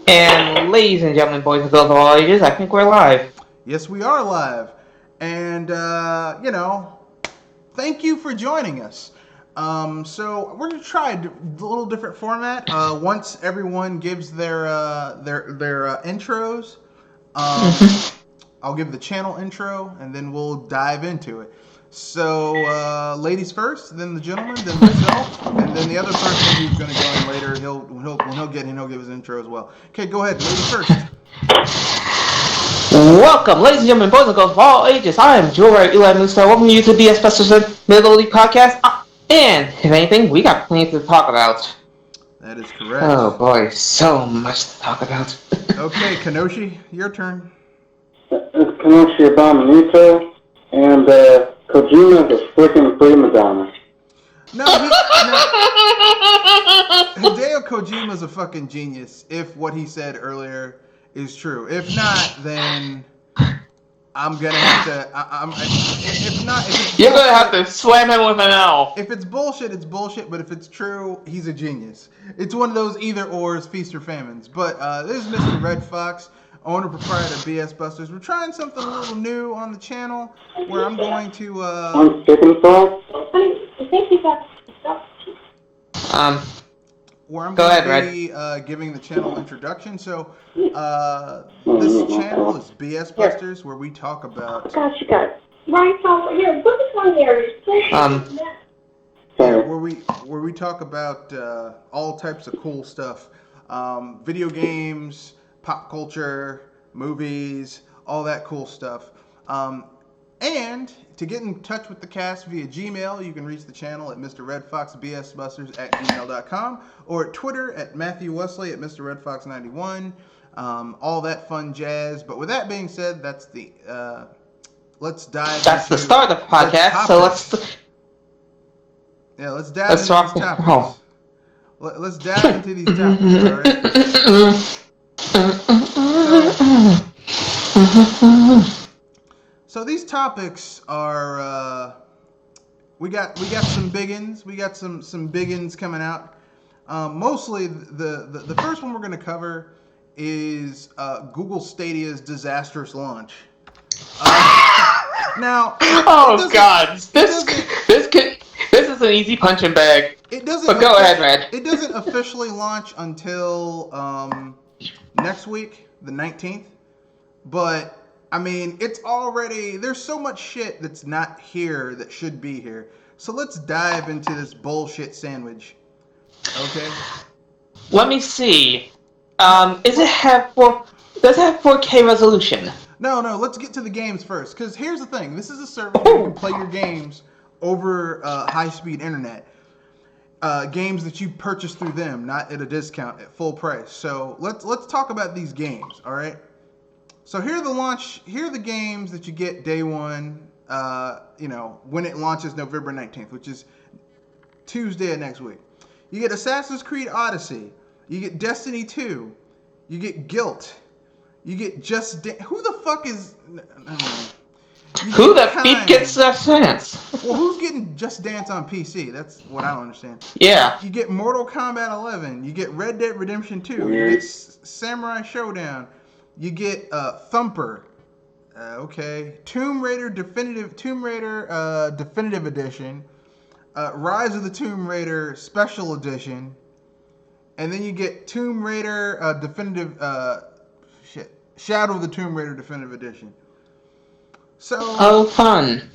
And ladies and gentlemen, boys and girls of all ages, I think we're live. Yes, we are live. And, thank you for joining us. So we're gonna try a little different format. Once everyone gives their intros, um, I'll give the channel intro, and then we'll dive into it. So, ladies first, then the gentleman, then myself, and then the other person who's going to join later. He'll give his intro as well. Okay, go ahead, ladies first. Welcome, ladies and gentlemen, boys and girls of all ages. I am Joel Eli Mooster. Welcome you to BS Busters Middle League Podcast. And if anything, we got plenty to talk about. That is correct. Oh boy, so much to talk about. Okay, Kanoshi, your turn. It's Kanoshi Abominito, and Kojima is a freaking prima donna. No, Hideo Kojima's a fucking genius. If what he said earlier is true, if not, then I'm gonna have to. If not, if it's You're bullshit, gonna have to slam him with an L. If it's bullshit, it's bullshit. But if it's true, he's a genius. It's one of those either ors, feast or famines. But this is Mr. Red Fox, owner proprietor of BS Busters. We're trying something a little new on the channel, where I'm going to. I'm chicken sauce. Where I'm Go going ahead, to be giving the channel introduction. So this channel is BS Busters, where we talk about. Gosh, you got right. So here, put this one there. Yeah, where we talk about all types of cool stuff, video games, pop culture, movies, all that cool stuff. And to get in touch with the cast via Gmail, you can reach the channel at mrredfoxbsbuster@gmail.com or at Twitter at Matthew Wesley at mrredfox91. All that fun jazz. But with that being said, that's the let's dive. That's the start of the podcast. So let's dive into these topics. Oh. Let's dive into these topics. All right. So these topics are we got some biggins. We got some biggins coming out. Mostly the first one we're going to cover is Google Stadia's disastrous launch. Now, oh God, this is an easy punching bag. It doesn't. But go ahead, Red. It doesn't officially launch until next week, the 19th. But I mean, it's already, there's so much shit that's not here that should be here. So let's dive into this bullshit sandwich. Okay? Let me see. Does it have 4K resolution? No, let's get to the games first. Because here's the thing. This is a service where you can play your games over high-speed internet. Games that you purchase through them, not at a discount, at full price. So let's talk about these games, all right? So here are the games that you get day one, when it launches November 19th, which is Tuesday of next week. You get Assassin's Creed Odyssey. You get Destiny 2. You get Guilt. You get who the fuck is... Who the beef gets Just Dance? Well, who's getting Just Dance on PC? That's what I don't understand. Yeah. You get Mortal Kombat 11. You get Red Dead Redemption 2. You get Samurai Showdown. You get Thumper. Okay. Tomb Raider Definitive Edition. Rise of the Tomb Raider Special Edition. And then you get Tomb Raider Shadow of the Tomb Raider Definitive Edition. So, oh, fun.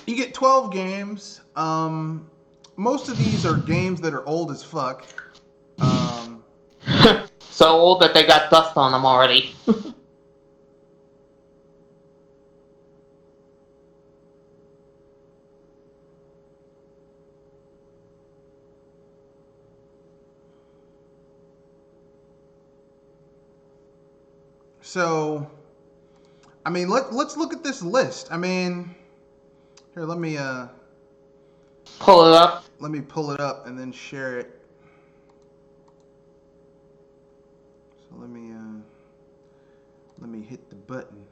You get 12 games. Most of these are games that are old as fuck. So old that they got dust on them already. So, I mean, let's look at this list. I mean, here, let me pull it up. Let me pull it up and then share it. So let me hit the button.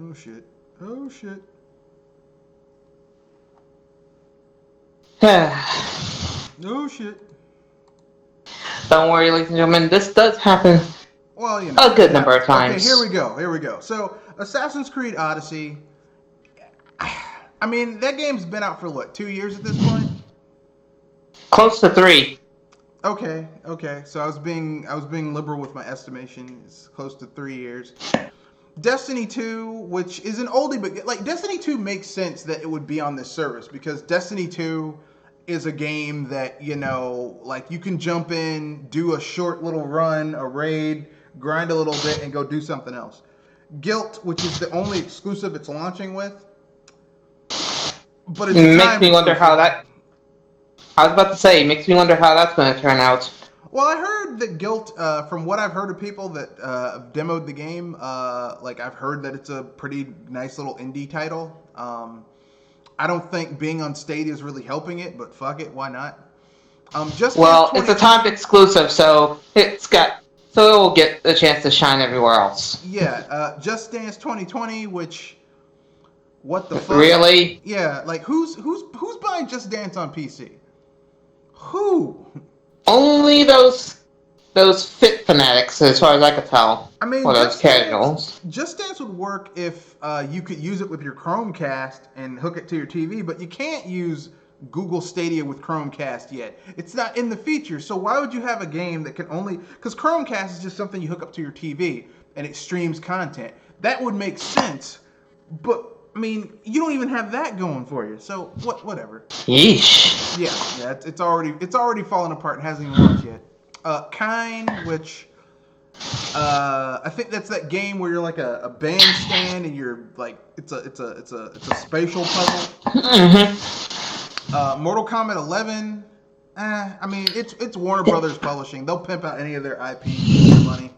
Oh shit. Oh shit. Don't worry, ladies and gentlemen, this does happen Well, you know. a good number of times. Okay, here we go. So, Assassin's Creed Odyssey. I mean, that game's been out for what, 2 years at this point? Close to 3. Okay. So I was being liberal with my estimation. It's close to 3 years. Destiny 2, which is an oldie, but like Destiny 2 makes sense that it would be on this service because Destiny 2 is a game that, you know, like you can jump in, do a short little run, a raid, grind a little bit, and go do something else. Guilt, which is the only exclusive it's launching with, but it's makes me wonder how that. I was about to say, makes me wonder how that's going to turn out. Well, I heard that Guilt, from what I've heard of people that have demoed the game, like I've heard that it's a pretty nice little indie title. I don't think being on Stadia is really helping it, but fuck it, why not? It's a timed exclusive, so it will get a chance to shine everywhere else. Yeah, Just Dance 2020, which, what the fuck? Really? Yeah, like who's buying Just Dance on PC? Who? Only those fit fanatics, as far as I could tell. I mean, or those casuals. Just Dance would work if you could use it with your Chromecast and hook it to your TV, but you can't use Google Stadia with Chromecast yet. It's not in the feature, so why would you have a game that can only... Because Chromecast is just something you hook up to your TV, and it streams content. That would make sense, but, I mean, you don't even have that going for you, so whatever. Yeesh. Yeah, it's already fallen apart and hasn't even launched yet. Kind, which... I think that's that game where you're like a bandstand and you're like it's a spatial puzzle. Mm-hmm. Mortal Kombat 11. I mean it's Warner Brothers Publishing. They'll pimp out any of their IP for money.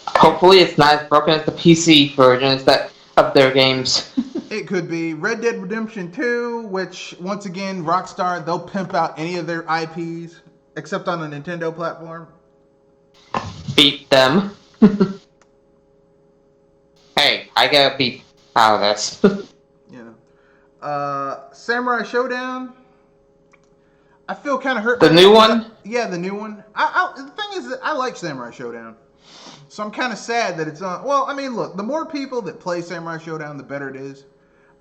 Hopefully, it's not as broken as the PC versions of their games. It could be Red Dead Redemption 2, which once again Rockstar, they'll pimp out any of their IPs except on a Nintendo platform. Beat them. Hey, I gotta beat out of this. You know, Samurai Showdown. I feel kind of hurt. The new one? Yeah, the new one. The thing is that I like Samurai Showdown, so I'm kind of sad that it's on. Well, I mean, look, the more people that play Samurai Showdown, the better it is.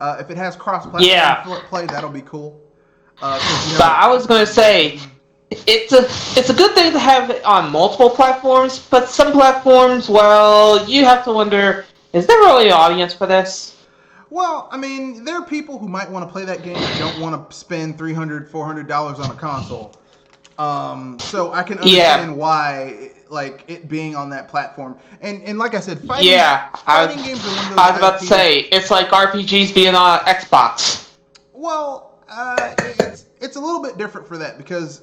If it has cross-platform play, that'll be cool. But I was gonna say. It's a good thing to have it on multiple platforms, but some platforms, well, you have to wonder, is there really an audience for this? Well, I mean, there are people who might want to play that game and don't want to spend $300, $400 on a console. So I can understand why, like, it being on that platform. And like I said, fighting games are one of those I was about to say, it's like RPGs being on Xbox. Well, it's a little bit different for that because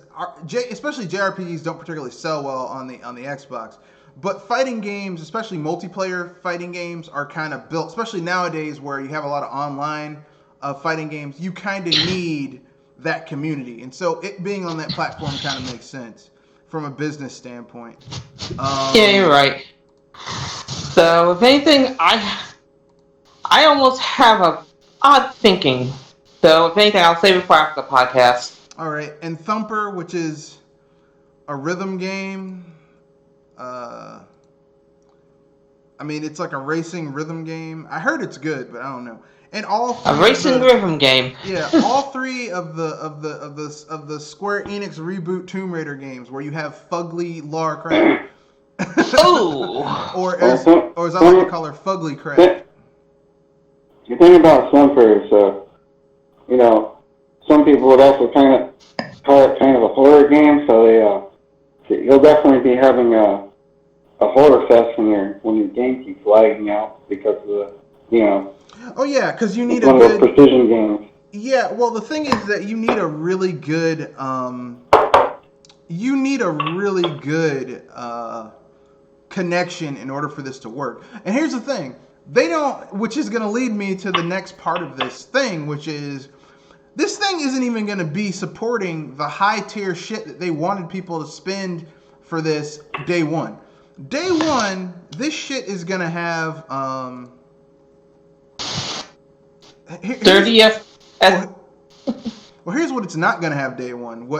especially JRPGs don't particularly sell well on the Xbox. But fighting games, especially multiplayer fighting games, are kind of built, especially nowadays where you have a lot of online fighting games. You kind of need that community, and so it being on that platform kind of makes sense from a business standpoint. Yeah, you're right. So, if anything, I almost have a odd thinking. So, if anything, I'll save it for after the podcast. All right, and Thumper, which is a rhythm game. I mean, it's like a racing rhythm game. I heard it's good, but I don't know. And rhythm game. Yeah, all three of the Square Enix reboot Tomb Raider games, where you have Fugly Lara Croft. Oh. or as I like to call her, Fugly Craft. The thing about Thumper is, some people would also kind of call it kind of a horror game. So you'll definitely be having a horror fest when your game keeps lagging out because of the. Oh yeah, because you need one of those precision games. Yeah, well the thing is that you need a really good connection in order for this to work. And here's the thing. Which is going to lead me to the next part of this thing, which is this thing isn't even going to be supporting the high tier shit that they wanted people to spend for this day one. Day one, this shit is going to have 30 FPS. Well, here's what it's not going to have day one.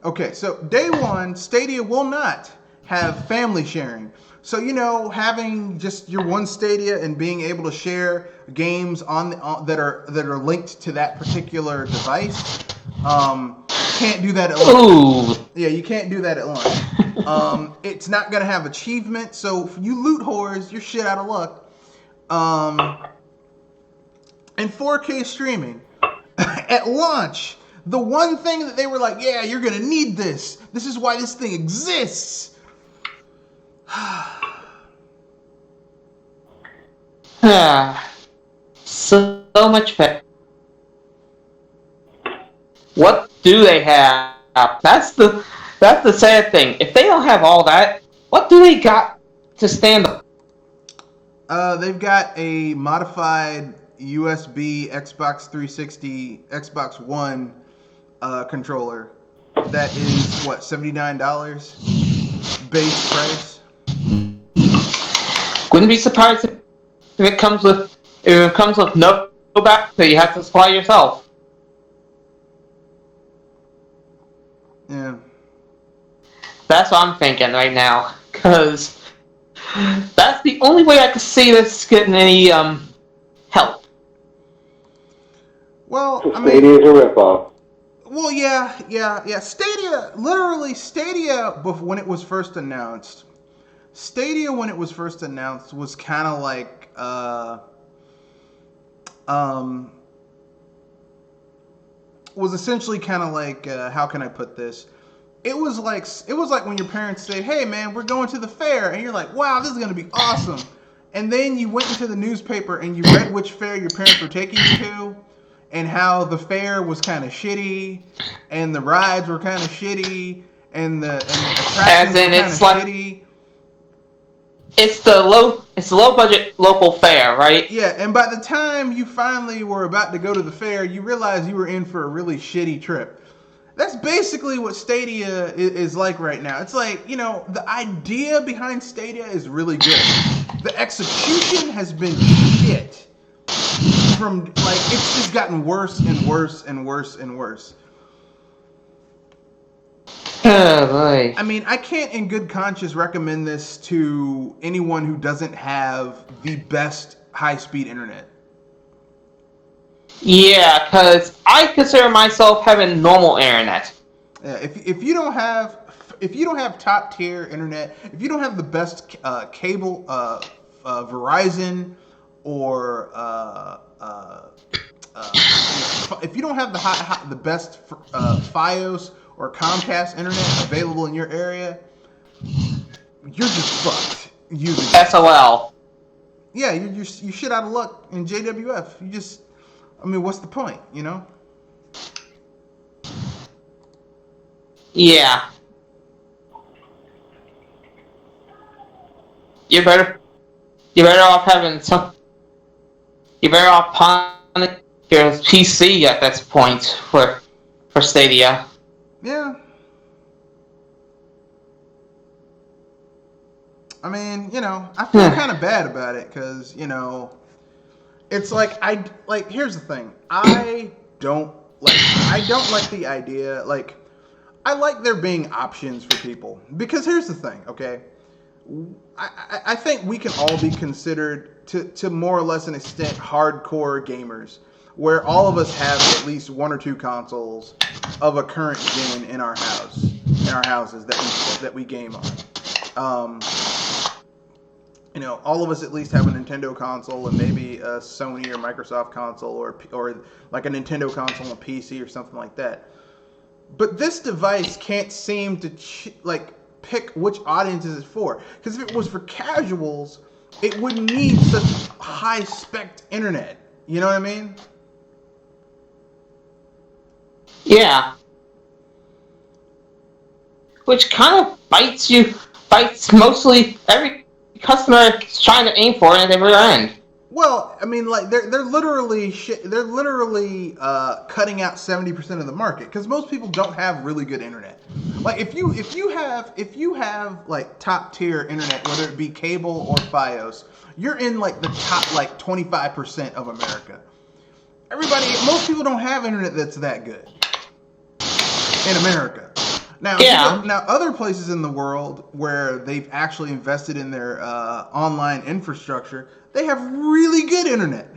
Okay, so day one, Stadia will not have family sharing. So, having just your one Stadia and being able to share games that are linked to that particular device, can't do that at launch. Ooh. Yeah, you can't do that at launch. It's not going to have achievements, so if you loot whores, you're shit out of luck. And 4K streaming. At launch, the one thing that they were like, yeah, you're going to need this. This is why this thing exists. So much fun. What do they have? That's the sad thing. If they don't have all that, what do they got to stand up? They've got a modified USB Xbox 360, Xbox One controller that is what, $79 base price. Wouldn't be surprised if it comes with no back, so you have to supply yourself. Yeah. That's what I'm thinking right now, because that's the only way I could see this getting any help. Well, So Stadia is a ripoff. Well, yeah. Stadia, when it was first announced, was kind of like, was essentially kind of like, how can I put this? It was like when your parents say, "Hey, man, we're going to the fair," and you're like, "Wow, this is gonna be awesome." And then you went into the newspaper and you read which fair your parents were taking you to, and how the fair was kind of shitty, and the rides were kind of shitty, and the attractions were kind of shitty. It's the low budget local fair, right? Yeah, and by the time you finally were about to go to the fair, you realized you were in for a really shitty trip. That's basically what Stadia is like right now. It's like, the idea behind Stadia is really good. The execution has been shit. It's just gotten worse and worse and worse and worse. Oh, boy. I mean, I can't in good conscience recommend this to anyone who doesn't have the best high-speed internet. Yeah, because I consider myself having normal internet. Yeah, if you don't have top tier internet, if you don't have the best cable, Verizon, or if you don't have the best FiOS or Comcast internet available in your area, you're just fucked. SOL. Yeah, you shit out of luck in JWF. What's the point, Yeah. You're better off having some. You're better off pawning your PC at this point for Stadia. Yeah. I feel kind of bad about it because, it's here's the thing. I don't like the idea, I like there being options for people. Because here's the thing, okay? I think we can all be considered, to more or less an extent, hardcore gamers, where all of us have at least one or two consoles of a current gen in our houses that we game on. All of us at least have a Nintendo console and maybe a Sony or Microsoft console or like a Nintendo console and a PC or something like that. But this device can't seem to pick which audiences it's for. Because if it was for casuals, it wouldn't need such high-spec internet. You know what I mean? Yeah. Which kind of bites mostly every customer is trying to aim for at every end. Well, they're literally cutting out 70% of the market because most people don't have really good internet. If you have top tier internet, whether it be cable or FiOS, you're in the top 25% of America. most people don't have internet that's that good in America. Now, other places in the world where they've actually invested in their online infrastructure, they have really good internet.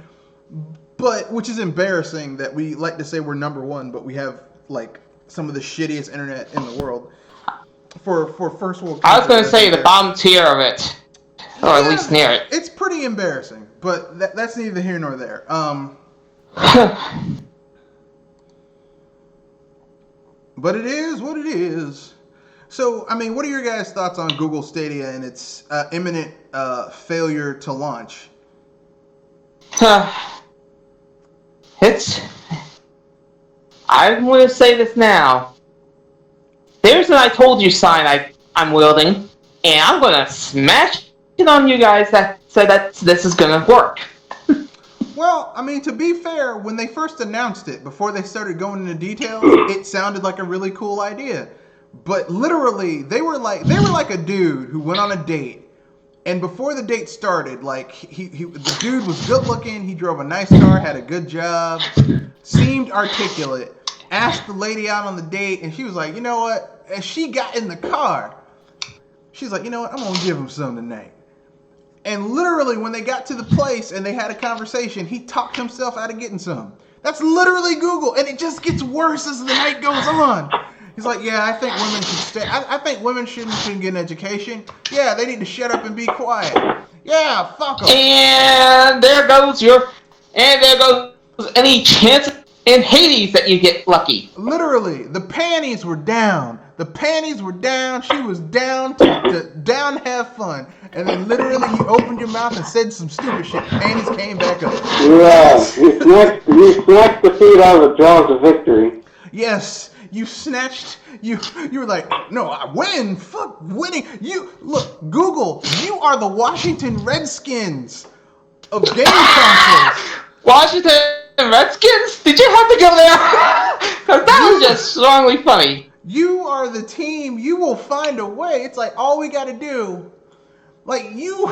But which is embarrassing that we like to say we're number one, but we have like some of the shittiest internet in the world for first world countries. I was going to say the bottom tier of it, or at least near it. It's pretty embarrassing, but that's neither here nor there. But it is what it is. So, I mean, what are your guys' thoughts on Google Stadia and its imminent failure to launch? I'm going to say this now. There's an I told you sign I'm wielding, and I'm going to smash it on you guys that said that this is going to work. Well, I mean, to be fair, when they first announced it, before they started going into details, it sounded like a really cool idea. But literally, they were like a dude who went on a date, and before the date started, like the dude was good looking, he drove a nice car, had a good job, seemed articulate, asked the lady out on the date, and she was like, you know what? As she got in the car, she's like, you know what? I'm gonna give him some tonight. And literally, when they got to the place and they had a conversation, he talked himself out of getting some. That's literally Google, and it just gets worse as the night goes on. He's like, yeah, I think women should stay. I think women shouldn't get an education. Yeah, they need to shut up and be quiet. Yeah, fuck them. And there goes any chance in Hades that you get lucky. Literally, the panties were down. The panties were down. She was down to have fun. And then literally you opened your mouth and said some stupid shit. Panties came back up. Yeah, you snatched the feet out of the jaws of victory. Yes, you snatched. You were like, no, I win. Fuck winning. Look, Google. You are the Washington Redskins of game consoles. Washington Redskins? Did you have to go there? Because that was just strongly funny. You are the team. You will find a way. It's like all we got to do. Like you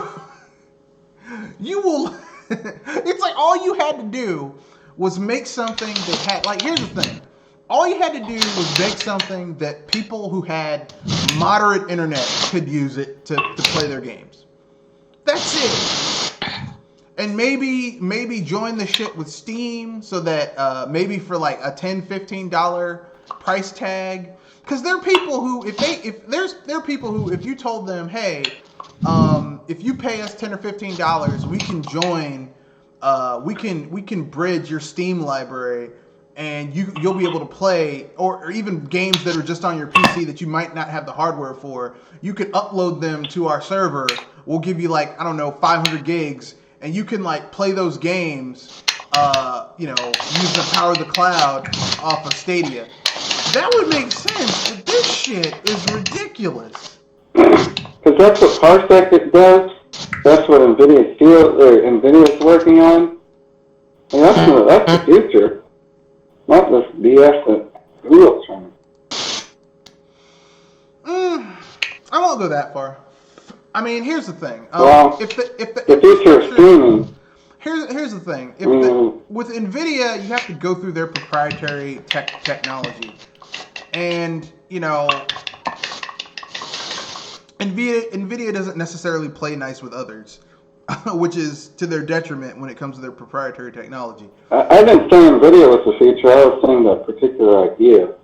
will. It's like all you had to do was make something that had. Like here's the thing. All you had to do was make something that people who had moderate internet could use it to play their games. That's it. And maybe join the shit with Steam so that maybe for like a $10, $15 price tag. Because there are people who if you told them, hey, if you pay us $10 or $15, we can join. We can bridge your Steam library, and you'll be able to play, or even games that are just on your PC that you might not have the hardware for. You can upload them to our server. We'll give you 500 gigs, and you can play those games. Using the power of the cloud off of Stadia. That would make sense, but this shit is ridiculous. Because that's what Parsec does. That's what NVIDIA's working on. And that's the future. Not this BS that Google's trying. I won't go that far. I mean, here's the thing. The future of streaming. Here's the thing. With NVIDIA, you have to go through their proprietary technology. And, NVIDIA doesn't necessarily play nice with others, which is to their detriment when it comes to their proprietary technology. I didn't say NVIDIA was the future. I was saying the particular idea.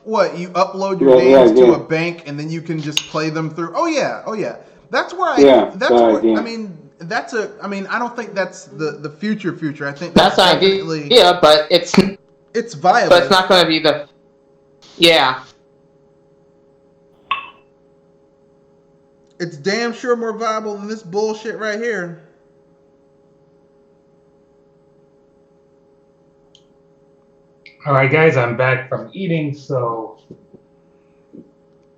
What, you upload your games to a bank and then you can just play them through? Oh, yeah. That's where I don't think that's the future. I think that's definitely... Yeah, but it's viable. But it's not going to be the... Yeah. It's damn sure more viable than this bullshit right here. All right, guys, I'm back from eating, so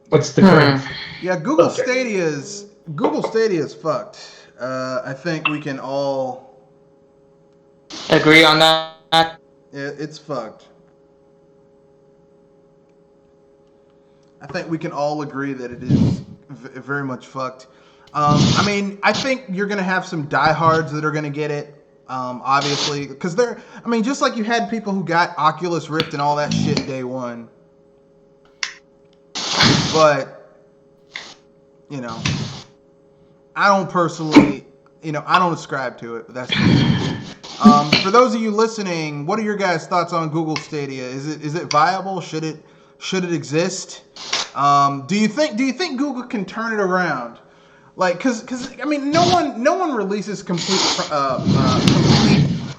what's the current? Yeah, Google Stadia is fucked. I think we can all agree on that. It's fucked. I think we can all agree that it is very much fucked. I think you're gonna have some diehards that are gonna get it. Obviously, because just like you had people who got Oculus Rift and all that shit day one. But, I don't personally, I don't ascribe to it, but that's me. For those of you listening, what are your guys' thoughts on Google Stadia? Is it viable? Should it exist? Do you think Google can turn it around? Like, cause no one releases complete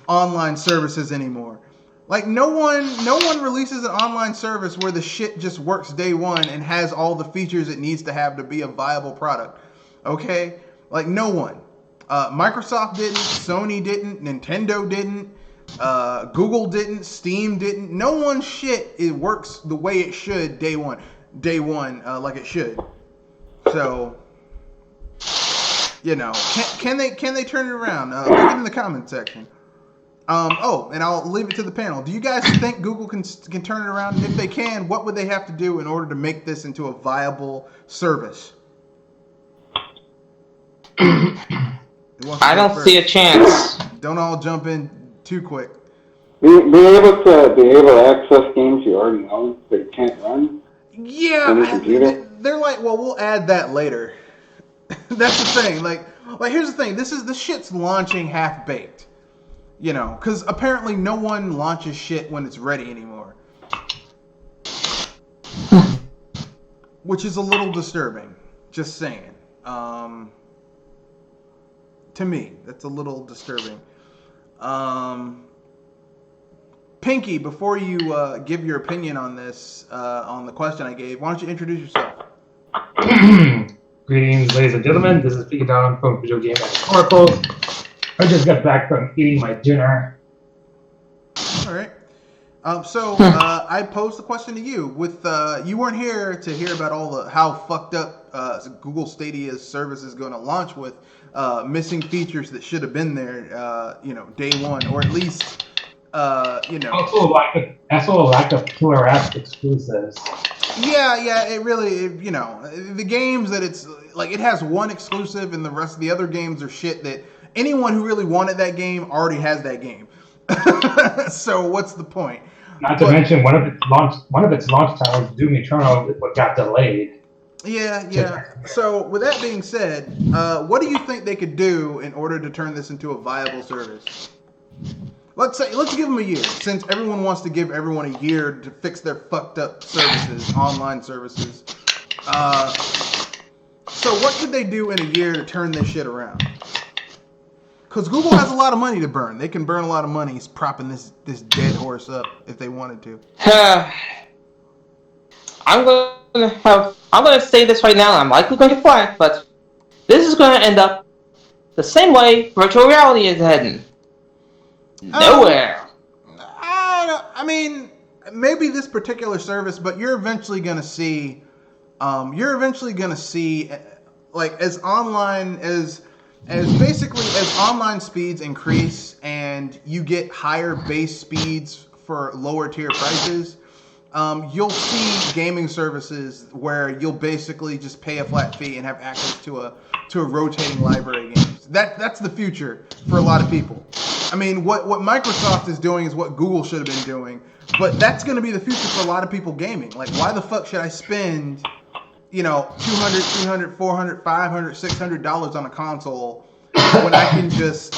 online services anymore. Like, no one releases an online service where the shit just works day one and has all the features it needs to have to be a viable product. Okay? Like, no one. Microsoft didn't, Sony didn't, Nintendo didn't, Google didn't, Steam didn't. No one shit it works the way it should day one, like it should. So, can they turn it around? Leave it in the comment section. And I'll leave it to the panel. Do you guys think Google can turn it around? If they can, what would they have to do in order to make this into a viable service? I don't see a chance. Don't all jump in too quick. Be able to access games you already own that you can't run. Yeah, on your computer. they're like, well, we'll add that later. That's the thing. Like here's the thing. This shit's launching half baked. Because apparently no one launches shit when it's ready anymore. Which is a little disturbing. Just saying. To me, that's a little disturbing. Pinky, before you give your opinion on this, on the question I gave, why don't you introduce yourself? Greetings, ladies and gentlemen. This is Pinky Down from Video Game and Oracles. I just got back from eating my dinner. All right. I posed the question to you. With you weren't here to hear about how fucked up Google Stadia's service is going to launch with missing features that should have been there, day one, or at least, Also, a lack of killer ass exclusives. Yeah, it really, the games that it's like, it has one exclusive, and the rest of the other games are shit that anyone who really wanted that game already has that game. So what's the point? Not to mention one of its launch titles, Doom Eternal, got delayed. Yeah. So with that being said, what do you think they could do in order to turn this into a viable service? Let's give them a year, since everyone wants to give everyone a year to fix their fucked up services, online services. So what could they do in a year to turn this shit around? Because Google has a lot of money to burn. They can burn a lot of money propping this dead horse up if they wanted to. I'm going to say this right now. I'm likely going to flag, but this is going to end up the same way virtual reality is heading. Nowhere. I mean, maybe this particular service, but you're eventually going to see, like, as online speeds increase and you get higher base speeds for lower tier prices, you'll see gaming services where you'll basically just pay a flat fee and have access to a rotating library of games. That's the future for a lot of people. I mean, what Microsoft is doing is what Google should have been doing, but that's going to be the future for a lot of people gaming. Like, why the fuck should I spend, $200, $300, $400, $500, $600 on a console when I can just,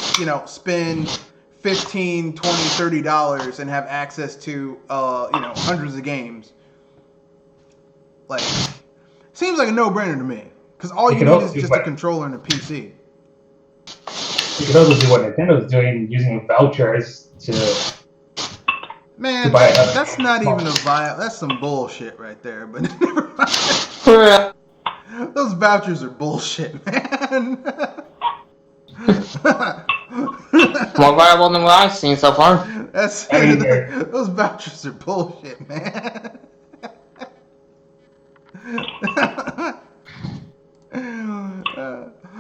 spend $15, $20, $30 and have access to, hundreds of games? Like, seems like a no-brainer to me. Because all you need is just a controller and a PC. You could also do what Nintendo's doing, using vouchers to... Man, that's not even a vibe. That's some bullshit right there. But never mind. Those vouchers are bullshit, man. More viable than what I've seen so far. Those vouchers are bullshit, man.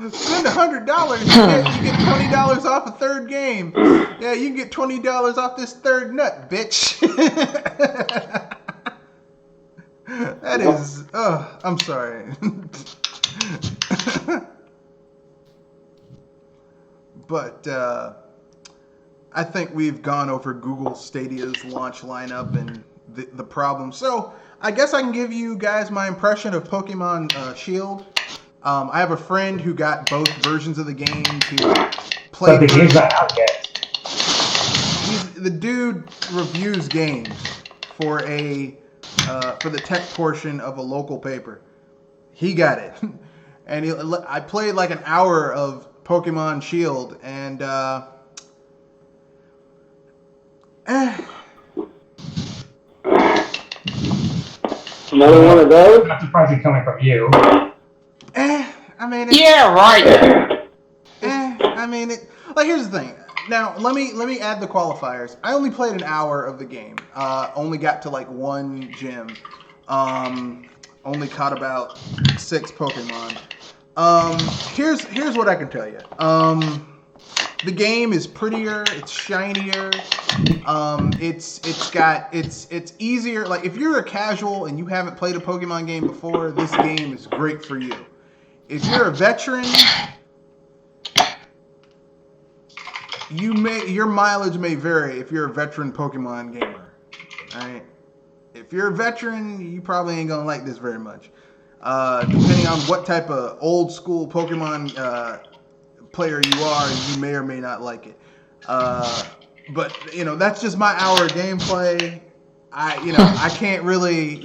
Spend $100, you get $20 off a third game. Yeah, you can get $20 off this third nut, bitch. That is, I'm sorry. But I think we've gone over Google Stadia's launch lineup and the problem. So I guess I can give you guys my impression of Pokemon Shield. I have a friend who got both versions of the game to play. But the game's not out yet. The dude reviews games for the tech portion of a local paper. He got it, and I played like an hour of Pokemon Shield, and Another one of those? Not surprising coming from you. I mean, Yeah, right. I mean, like here's the thing. Now let me add the qualifiers. I only played an hour of the game. Only got to like one gym. Only caught about 6 Pokemon. Here's what I can tell you. The game is prettier. It's shinier. It's easier. Like if you're a casual and you haven't played a Pokemon game before, this game is great for you. If you're a veteran, your mileage may vary if you're a veteran Pokemon gamer. Alright? If you're a veteran, you probably ain't gonna like this very much. Depending on what type of old school Pokemon player you are, you may or may not like it. But that's just my hour of gameplay. I can't really,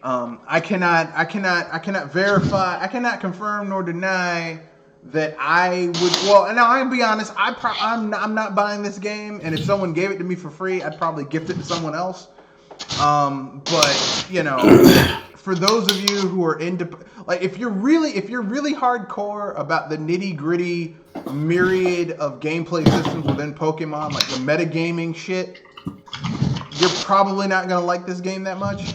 I cannot verify, I cannot confirm nor deny that I would. Well, now I'm gonna be honest. I'm not buying this game, and if someone gave it to me for free, I'd probably gift it to someone else. But for those of you who are into, like, if you're really hardcore about the nitty gritty myriad of gameplay systems within Pokemon, like the metagaming shit, you're probably not gonna like this game that much.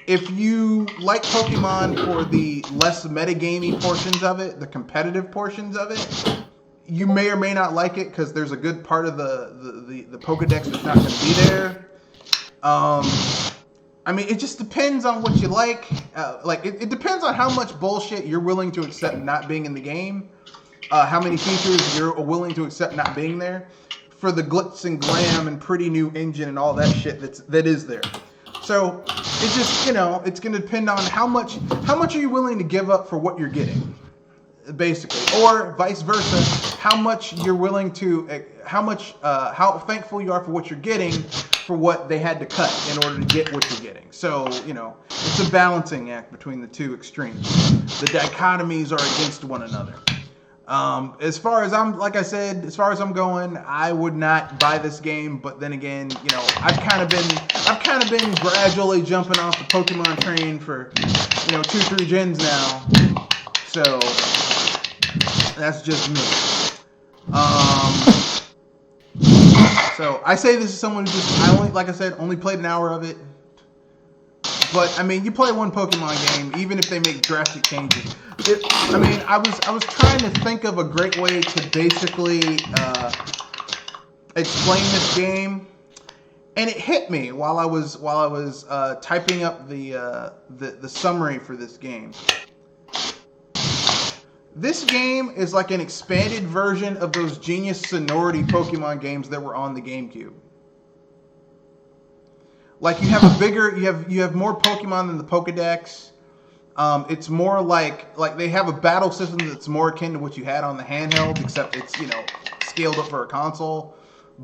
If you like Pokemon for the less metagaming portions of it, the competitive portions of it, you may or may not like it because there's a good part of the Pokedex that's not going to be there. I mean, it just depends on what you like. It depends on how much bullshit you're willing to accept not being in the game. How many features you're willing to accept not being there. For the glitz and glam and pretty new engine and all that shit that is there. So it's just, it's going to depend on how much are you willing to give up for what you're getting, basically, or vice versa, how much you're willing to, how thankful you are for what you're getting for what they had to cut in order to get what you're getting. So, it's a balancing act between the two extremes. The dichotomies are against one another. As far as I'm going, I would not buy this game, but then again, I've kind of been gradually jumping off the Pokemon train for, 2-3 gens now. So that's just me. So I say this is someone who only played an hour of it. But I mean, you play one Pokemon game, even if they make drastic changes. I was trying to think of a great way to basically explain this game, and it hit me while I was typing up the summary for this game. This game is like an expanded version of those Genius Sonority Pokemon games that were on the GameCube. Like you have more Pokemon than the Pokedex. It's more like they have a battle system that's more akin to what you had on the handheld, except it's scaled up for a console.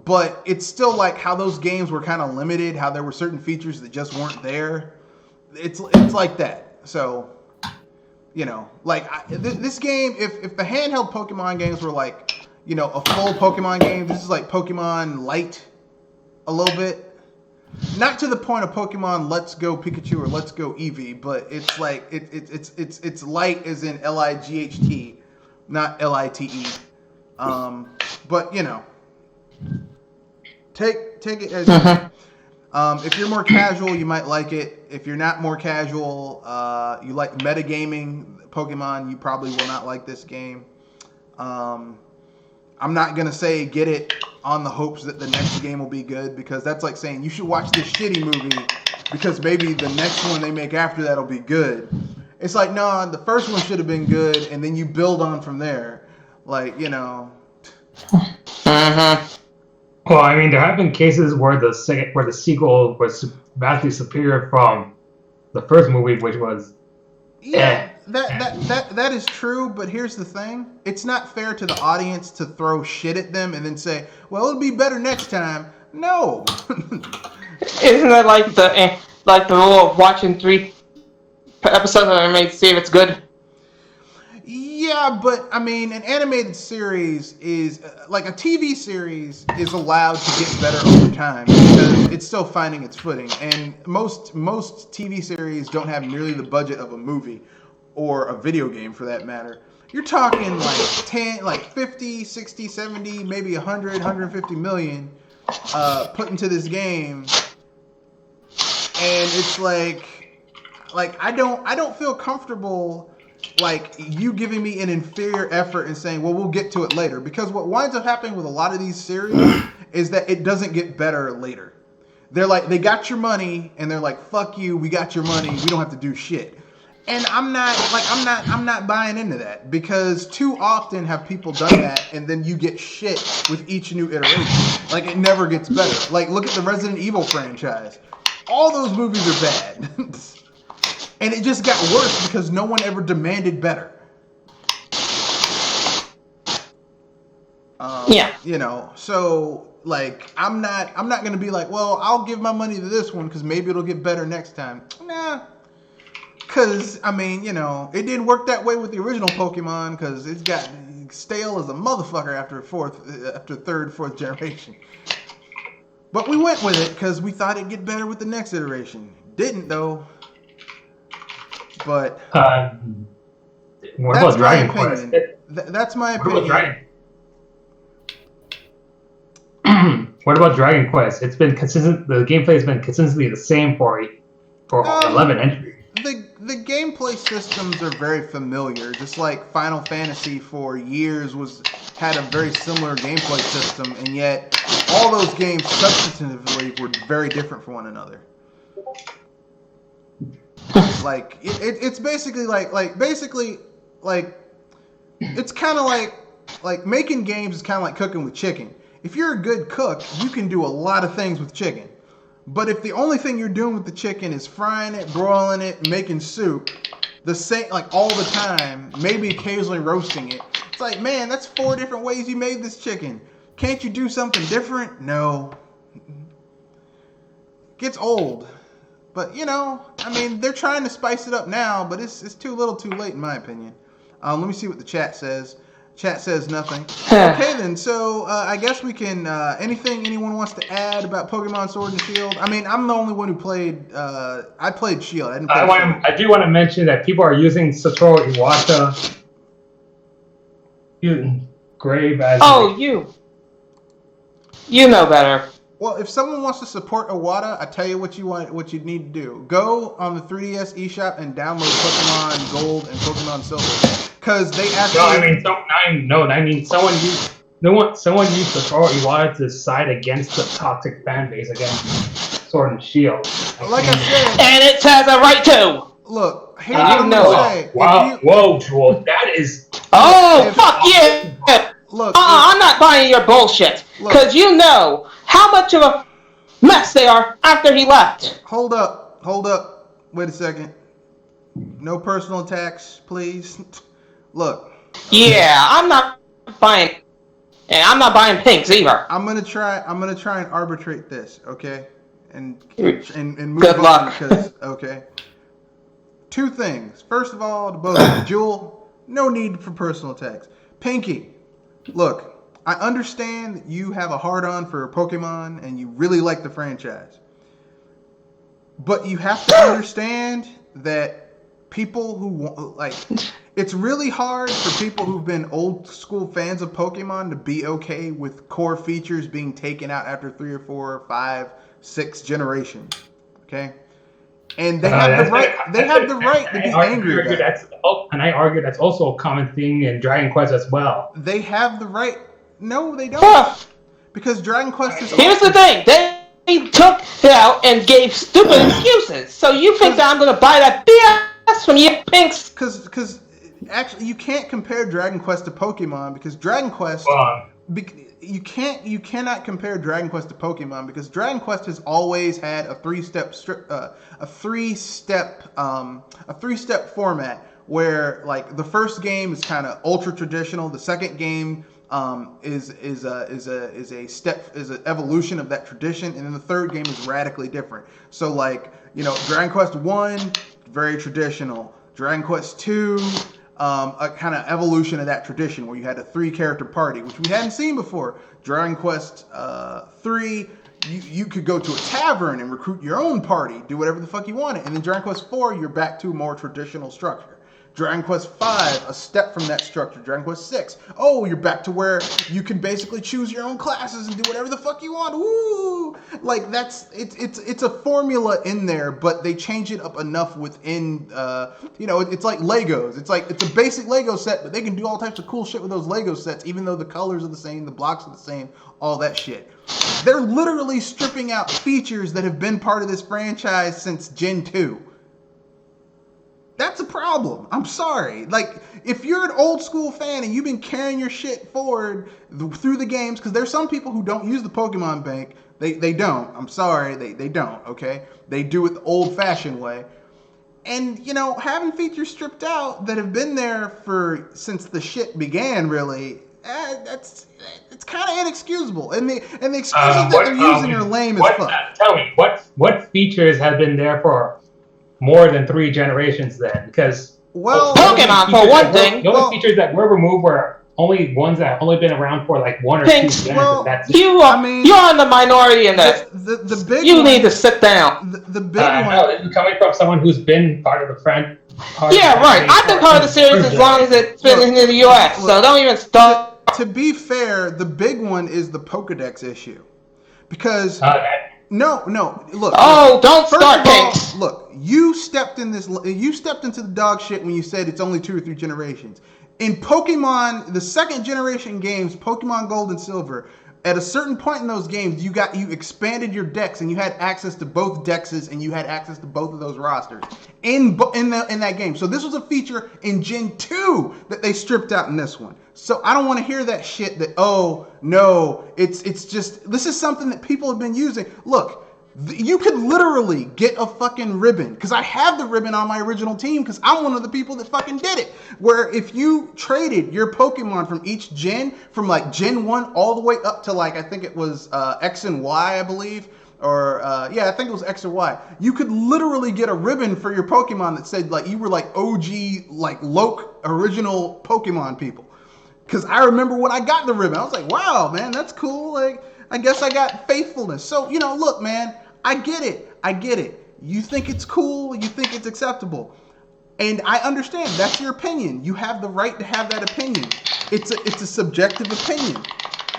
But it's still like how those games were kind of limited, how there were certain features that just weren't there. It's like that. So, this game, if the handheld Pokemon games were like, a full Pokemon game, this is like Pokemon Light a little bit. Not to the point of Pokemon Let's Go Pikachu or Let's Go Eevee, but it's like it's light as in LIGHT, not LITE. But take it as if you're more casual, you might like it. If you're not more casual, you like metagaming Pokemon, you probably will not like this game. I'm not gonna say get it on the hopes that the next game will be good, because that's like saying you should watch this shitty movie because maybe the next one they make after that will be good. It's like, no, the first one should have been good, and then you build on from there. Well, I mean, there have been cases where the sequel was vastly superior from the first movie, which was that is true. But here's the thing: it's not fair to the audience to throw shit at them and then say, "Well, it'll be better next time." No. Isn't it like the rule of watching 3 episodes of an animated see if it's good? Yeah, but I mean, an animated series is like a TV series is allowed to get better over time because it's still finding its footing. And most TV series don't have nearly the budget of a movie or a video game for that matter. You're talking like 50, 60, 70, maybe 100, 150 million put into this game. And it's like I don't feel comfortable like you giving me an inferior effort and saying, well, we'll get to it later. Because what winds up happening with a lot of these series is that it doesn't get better later. They're like, they got your money and they're like, fuck you, we got your money, we don't have to do shit. And I'm not buying into that because too often have people done that and then you get shit with each new iteration. Like it never gets better. Like look at the Resident Evil franchise. All those movies are bad. And it just got worse because no one ever demanded better. Yeah. You know, so like I'm not gonna be like, well, I'll give my money to this one because maybe it'll get better next time. Nah. Cause I mean, you know, it didn't work that way with the original Pokemon because it's got stale as a motherfucker after third, fourth generation. But we went with it because we thought it'd get better with the next iteration. Didn't though. But what about Dragon Quest? That's my opinion. What about Dragon Quest? It's been consistent. The gameplay has been consistently the same for 11 entries. The gameplay systems are very familiar. Just like Final Fantasy for years had a very similar gameplay system, and yet all those games substantively were very different from one another. Like it's basically like it's kind of like making games is kind of like cooking with chicken. If you're a good cook, you can do a lot of things with chicken. But if the only thing you're doing with the chicken is frying it, broiling it, making soup, the same like all the time, maybe occasionally roasting it, it's like, man, that's 4 different ways you made this chicken. Can't you do something different? No. Gets old. But, you know, I mean, they're trying to spice it up now, but it's too little too late, in my opinion. Let me see what the chat says. Chat says nothing. Okay, then. So, I guess we can... anything anyone wants to add about Pokemon Sword and Shield? I mean, I'm the only one who played... I played Shield. I didn't play Sword. I do want to mention that people are using Satoru Iwata grave as... Oh, you know better. Well, if someone wants to support Iwata, I tell you what you need to do. Go on the 3DS eShop and download Pokemon Gold and Pokemon Silver, because they actually. I mean, someone used Satoru Iwata to side against the toxic fan base against Sword and Shield. Like I said, and it has a right to. Look, here's what I'm gonna say. Whoa, Jewel, that is. Oh, fuck yeah! Look, I'm not buying your bullshit, because you know how much of a mess they are after he left. Hold up. Wait a second. No personal attacks, please. Look. Yeah, I'm not buying, and I'm not buying pinks either. I'm gonna try and arbitrate this, okay? And move Good on luck. Because, okay. 2 things. First of all, to both Jewel, no need for personal attacks. Pinky, look. I understand that you have a hard-on for Pokemon and you really like the franchise. But you have to understand that people who it's really hard for people who've been old school fans of Pokemon to be okay with core features being taken out after 3 or 4 or 5, 6 generations. Okay? And they have the right to be angry about it. And I argue that's also a common thing in Dragon Quest as well. They have the right. No, they don't. Because Dragon Quest is... Here's the thing. They took it out and gave stupid excuses. So you think that I'm going to buy that BS from you, Pinks? Because actually, you can't compare Dragon Quest to Pokemon because Dragon Quest... you cannot compare Dragon Quest to Pokemon because Dragon Quest has always had a three-step format where like the first game is kind of ultra traditional, the second game is an evolution of that tradition, and then the third game is radically different. So like, you know, Dragon Quest 1 very traditional, Dragon Quest 2 a kind of evolution of that tradition where you had a 3-character party, which we hadn't seen before. Dragon Quest 3, you could go to a tavern and recruit your own party, do whatever the fuck you wanted. And then Dragon Quest 4, you're back to a more traditional structure. Dragon Quest 5, a step from that structure. Dragon Quest 6, oh, you're back to where you can basically choose your own classes and do whatever the fuck you want. Woo! Like it's a formula in there, but they change it up enough within. It's like Legos. It's a basic Lego set, but they can do all types of cool shit with those Lego sets, even though the colors are the same, the blocks are the same, all that shit. They're literally stripping out features that have been part of this franchise since Gen 2. That's a problem. I'm sorry. Like, if you're an old school fan and you've been carrying your shit forward through the games, because there's some people who don't use the Pokemon Bank. They don't. I'm sorry. They don't, okay? They do it the old-fashioned way. And, you know, having features stripped out that have been there since the shit began, really, it's kind of inexcusable. And the excuses that they're using are lame as fuck. Tell me, what features have been there for more than 3 generations then? Because Pokemon for one thing. The only features that were removed were only ones that have only been around for like 1 or 2 generations. You're in the minority in this. The big you one, need to sit down. The big one. No, coming from someone who's been part of the friend. Yeah, right. I've been part of the series as long as it's been in the U.S. So don't even start. To be fair, the big one is the Pokedex issue, because. No. Look. Oh, don't start, Pink. Look, you stepped into the dog shit when you said it's only 2 or 3 generations. In Pokemon, the second generation games, Pokemon Gold and Silver, at a certain point in those games, you expanded your decks and you had access to both dexes and you had access to both of those rosters in that game. So this was a feature in Gen 2 that they stripped out in this one. So I don't want to hear that shit that, oh, no, it's just, this is something that people have been using. Look, you could literally get a fucking ribbon, because I have the ribbon on my original team because I'm one of the people that fucking did it, where if you traded your Pokemon from each gen, from like Gen 1 all the way up to like, I think it was X and Y, I believe, or I think it was X or Y, you could literally get a ribbon for your Pokemon that said like you were like OG, like Loke original Pokemon people. Because I remember when I got the ribbon, I was like, wow, man, that's cool. Like, I guess I got faithfulness. So, look, man, I get it. You think it's cool. You think it's acceptable. And I understand. That's your opinion. You have the right to have that opinion. It's a subjective opinion.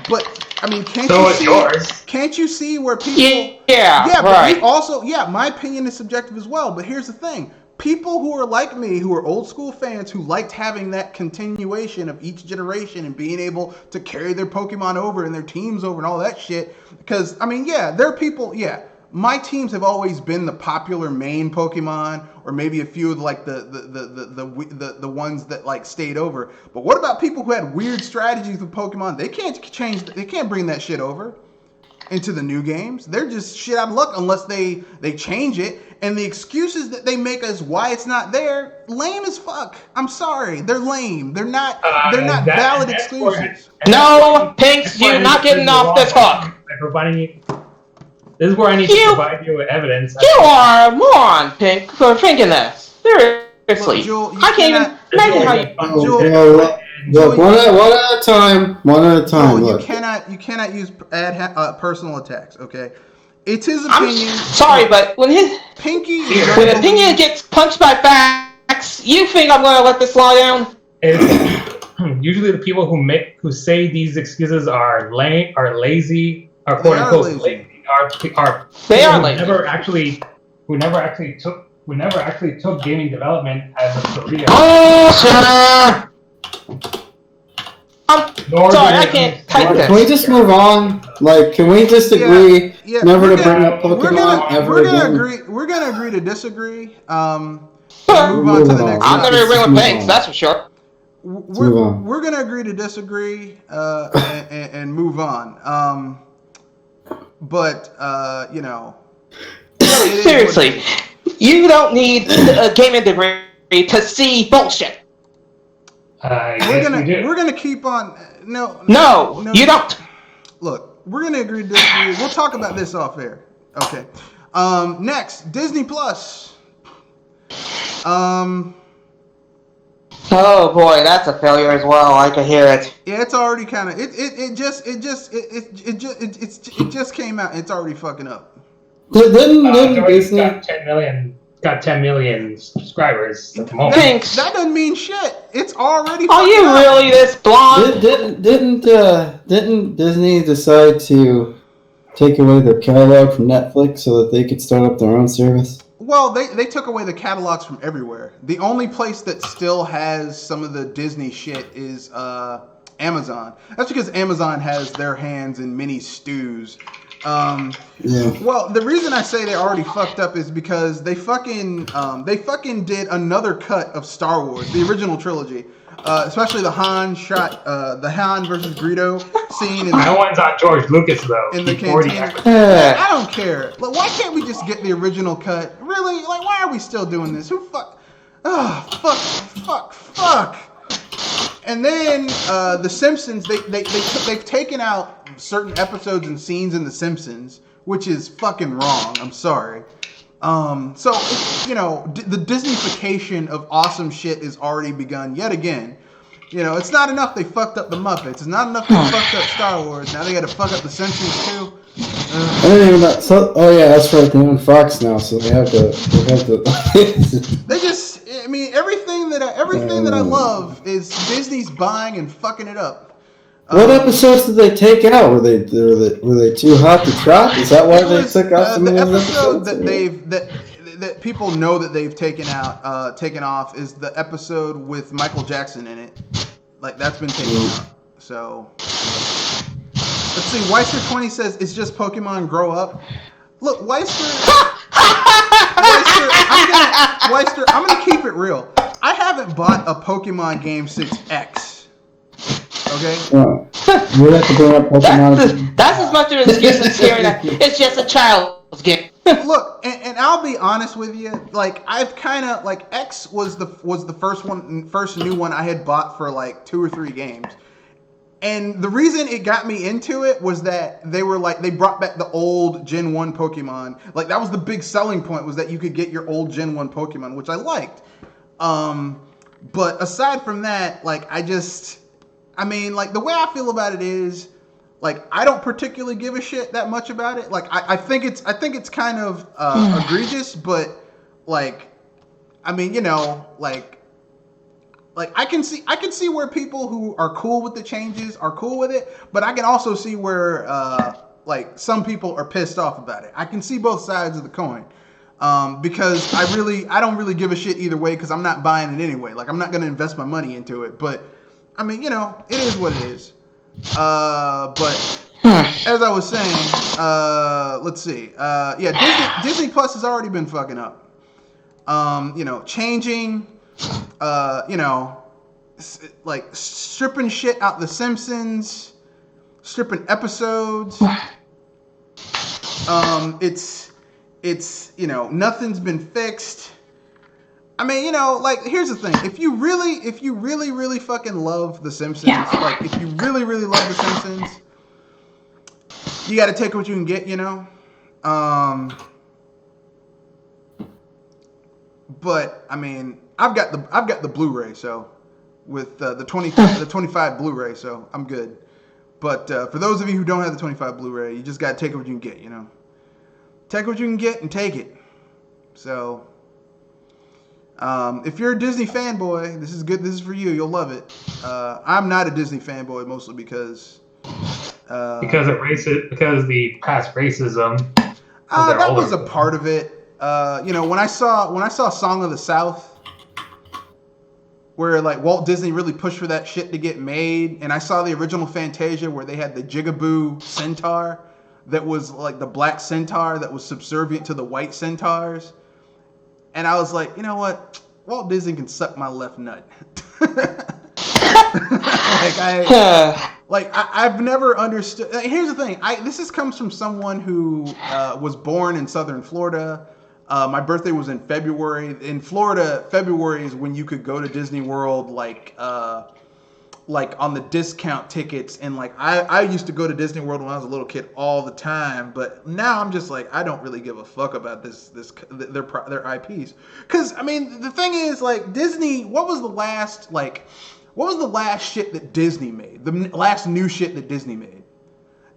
But, I mean, can't you see where people... Yeah, but right. Also, my opinion is subjective as well. But here's the thing. People who are like me, who are old school fans, who liked having that continuation of each generation and being able to carry their Pokemon over and their teams over and all that shit. Because, I mean, there are people, my teams have always been the popular main Pokemon, or maybe a few of like the ones that like stayed over. But what about people who had weird strategies with Pokemon? They can't bring that shit over into the new games. They're just shit out of luck unless they change it. And the excuses that they make as why it's not there, lame as fuck. I'm sorry, they're lame. They're not valid excuses. No, Pinks, you're not getting off this hook. This is where I need to provide you with evidence. You are a moron, Pink, for thinking this. Seriously. Look, Joel, I can't even imagine how you... Look, one at a time. Joel, you cannot use personal attacks, okay? It's his opinion. I'm sorry, but when Pinky... When an opinion gets punched by facts, you think I'm going to let this lie down? Usually the people who say these excuses are lame, are lazy, are quote unquote lazy. They are lazy. Who never actually took gaming development as a career. I'm sorry, I can't type this. Can we just move on? Like, can we just agree never to bring up Pokemon ever again? We're gonna agree to disagree. Move on to the next. I'll never agree with Pinks, that's for sure. we're gonna agree to disagree and move on. But you know, seriously, you don't need a gaming degree to see bullshit. We're gonna keep on. No, you don't. Look, we're gonna agree to disagree. We'll talk about this off air. Okay. Next, Disney Plus. Oh boy, that's a failure as well. I can hear it. Yeah, it's already kind of it just came out. It's already fucking up. Didn't Disney got 10 million subscribers at the moment? Thanks. That doesn't mean shit. It's already. Are you up. really this blonde? Didn't Disney decide to take away their catalog from Netflix so that they could start up their own service? Well, they took away the catalogs from everywhere. The only place that still has some of the Disney shit is Amazon. That's because Amazon has their hands in many stews. Yeah. Well, the reason I say they already fucked up is because they fucking did another cut of Star Wars, the original trilogy. Especially the Han versus Greedo scene. That one's on George Lucas though. In the cantina. I don't care. Like, why can't we just get the original cut? Really? Like, why are we still doing this? Who fuck? Fuck. And then the Simpsons. They've taken out certain episodes and scenes in the Simpsons, which is fucking wrong. I'm sorry. So, you know, the Disneyfication of awesome shit is already begun yet again. You know, it's not enough they fucked up the Muppets. It's not enough they fucked up Star Wars. Now they got to fuck up the Simpsons too. I didn't even know. So, oh yeah, that's right. They own Fox now, so they have to. They just. I mean, everything that I love is Disney's buying and fucking it up. What episodes did they take out? Were they too hot to trot? Is that why they took out some of the episodes? That people know that they've taken off is the episode with Michael Jackson in it. Like, that's been taken out. So let's see. Weister20 says it's just Pokemon Grow Up. Look, Weister, I'm gonna keep it real. I haven't bought a Pokemon game since X. Okay. You have to bring up Pokemon. That's as much of an excuse as hearing that it's just a child's game. Look, and I'll be honest with you. Like, I've kind of like X was the first new one I had bought for like 2 or 3 games, and the reason it got me into it was that they brought back the old Gen 1 Pokemon. Like, that was the big selling point, was that you could get your old Gen 1 Pokemon, which I liked. But aside from that, like, I mean, like, the way I feel about it is, like, I don't particularly give a shit that much about it. Like, I think it's kind of egregious, but, like, I mean, you know, like I can see where people who are cool with the changes are cool with it, but I can also see where like, some people are pissed off about it. I can see both sides of the coin. Because I don't really give a shit either way, because I'm not buying it anyway. Like, I'm not going to invest my money into it, but I mean, you know, it is what it is. But as I was saying, let's see. Yeah, Disney Plus has already been fucking up. You know, changing, you know, like stripping shit out The Simpsons, stripping episodes. It's, you know, nothing's been fixed. I mean, you know, like, here's the thing. If you really fucking love The Simpsons, like, if you really love The Simpsons, you got to take what you can get, you know? But, I mean, I've got the Blu-ray, so, with the 25 Blu-ray, so I'm good. But for those of you who don't have the 25 Blu-ray, you just got to take what you can get, you know? Take what you can get and take it. So, if you're a Disney fanboy, this is good. This is for you. You'll love it. I'm not a Disney fanboy, mostly because of the past racism. That was a part of it. You know, when I saw Song of the South, where like Walt Disney really pushed for that shit to get made, and I saw the original Fantasia where they had the Jigaboo centaur that was like the black centaur that was subservient to the white centaurs. And I was like, you know what? Walt Disney can suck my left nut. I've never understood. Here's the thing. Comes from someone who was born in southern Florida. My birthday was in February. In Florida, February is when you could go to Disney World, like on the discount tickets. And like I used to go to Disney World when I was a little kid all the time. But now I'm just like, I don't really give a fuck about their IPs. Because I mean, the thing is, like, Disney. What was the last shit that Disney made? The last new shit that Disney made.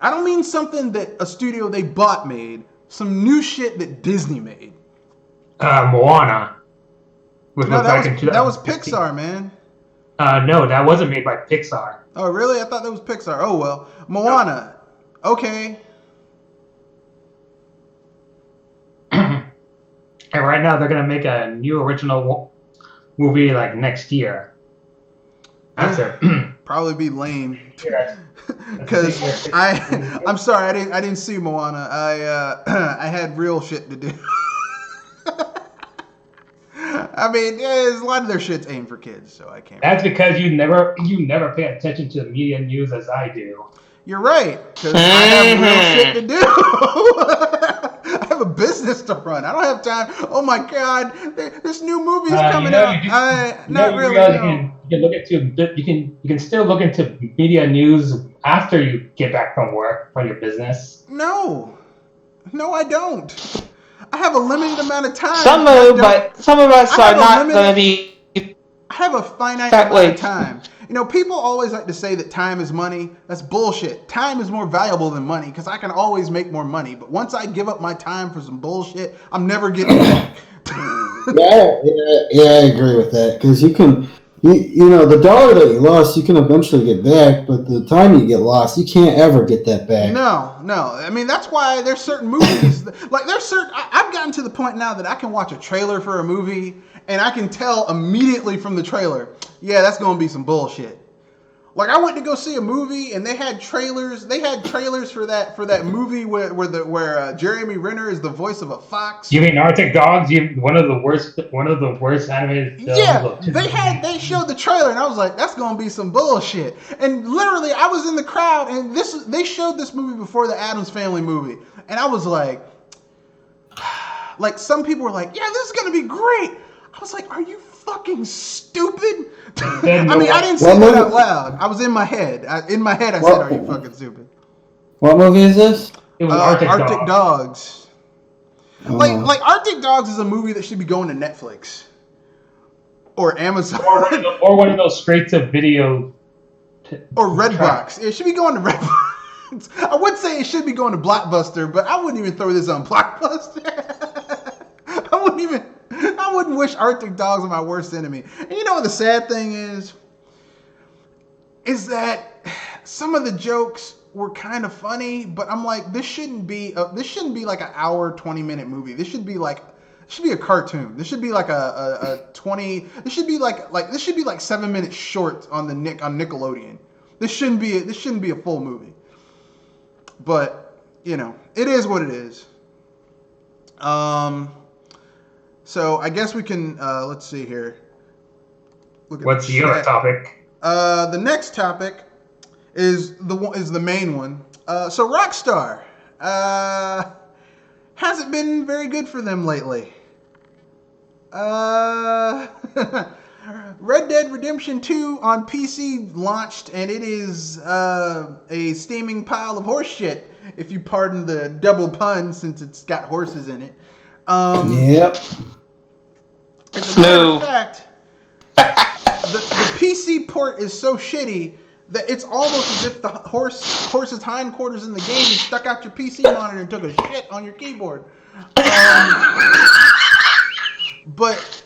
I don't mean something that a studio they bought made. Some new shit that Disney made. Moana. That was Pixar, man. No, that wasn't made by Pixar. Oh, really? I thought that was Pixar. Oh, well. Moana. Okay. And right now they're going to make a new original movie like next year. That's it. Probably be lame. Because I'm sorry, I didn't see Moana. I had real shit to do. I mean, a lot of their shit's aimed for kids, so I can't. That's because you never pay attention to the media news as I do. You're right, because I have real shit to do. I have a business to run. I don't have time. Oh my god, this new movie's coming out. You can still look into media news after you get back from work from your business. No, I don't. I have a limited amount of time. Some of us are not going to be. I have a finite amount of time. You know, people always like to say that time is money. That's bullshit. Time is more valuable than money because I can always make more money. But once I give up my time for some bullshit, I'm never getting it back. Yeah, I agree with that because you can. You know, the dollar that you lost, you can eventually get back, but the time you get lost, you can't ever get that back. No. I mean, that's why there's certain movies, I've gotten to the point now that I can watch a trailer for a movie, and I can tell immediately from the trailer, yeah, that's going to be some bullshit. Like, I went to go see a movie, and they had trailers. They had trailers for that movie where Jeremy Renner is the voice of a fox. You mean Arctic Dogs? One of the worst animated films. Yeah, they showed the trailer, and I was like, that's gonna be some bullshit. And literally, I was in the crowd, and they showed this movie before the Addams Family movie, and I was like some people were like, yeah, this is gonna be great. I was like, are you fucking stupid? I mean, I didn't say that out loud. I was in my head. I said, are you fucking stupid? What movie is this? It was Arctic Dogs. Like Arctic Dogs is a movie that should be going to Netflix. Or Amazon. Or one of those straight-to-video. Or Redbox. It should be going to Redbox. I would say it should be going to Blockbuster, but I wouldn't even throw this on Blockbuster. I wouldn't wish Arctic Dogs on my worst enemy. And you know what the sad thing is that some of the jokes were kind of funny, but I'm like, this shouldn't be like an hour, 20-minute movie. This should be a cartoon. This should be like this should be like 7 minutes short on Nickelodeon. This shouldn't be a full movie. But, you know, it is what it is. So I guess we can let's see here. What's your topic? The next topic is the main one. So Rockstar hasn't been very good for them lately. Red Dead Redemption 2 on PC launched, and it is a steaming pile of horse shit, if you pardon the double pun, since it's got horses in it. Yep. As a matter of fact, the PC port is so shitty that it's almost as if the horse's hindquarters in the game stuck out your PC monitor and took a shit on your keyboard. But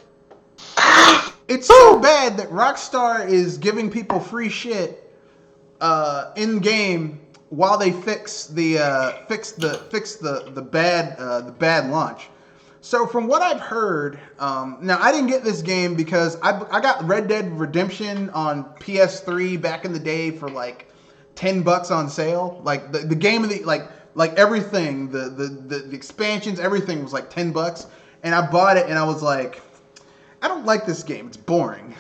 it's so bad that Rockstar is giving people free shit in game while they fix the bad launch. So from what I've heard, now I didn't get this game because I got Red Dead Redemption on PS3 back in the day for like $10 on sale. Like the game of the like everything, the expansions, everything was like $10, and I bought it and I was like, I don't like this game. It's boring.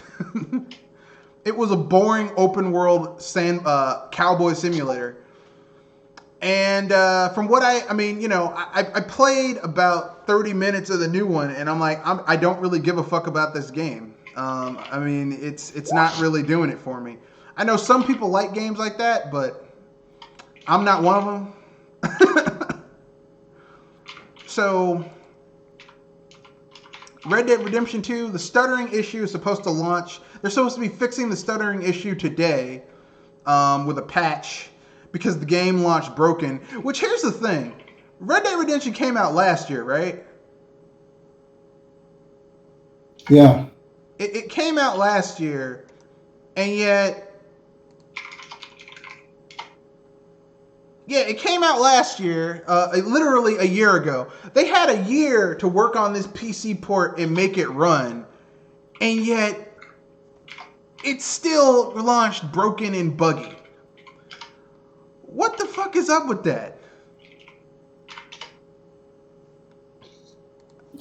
It was a boring open world cowboy simulator. And from what I played about 30 minutes of the new one, and I'm like, I don't really give a fuck about this game. It's not really doing it for me. I know some people like games like that, but I'm not one of them. So, Red Dead Redemption 2, the stuttering issue is supposed to launch. They're supposed to be fixing the stuttering issue today with a patch because the game launched broken. Which, here's the thing. Red Dead Redemption came out last year, right? Yeah. It came out last year, and yet... Yeah, it came out last year, literally a year ago. They had a year to work on this PC port and make it run, and yet it's still launched broken and buggy. What the fuck is up with that?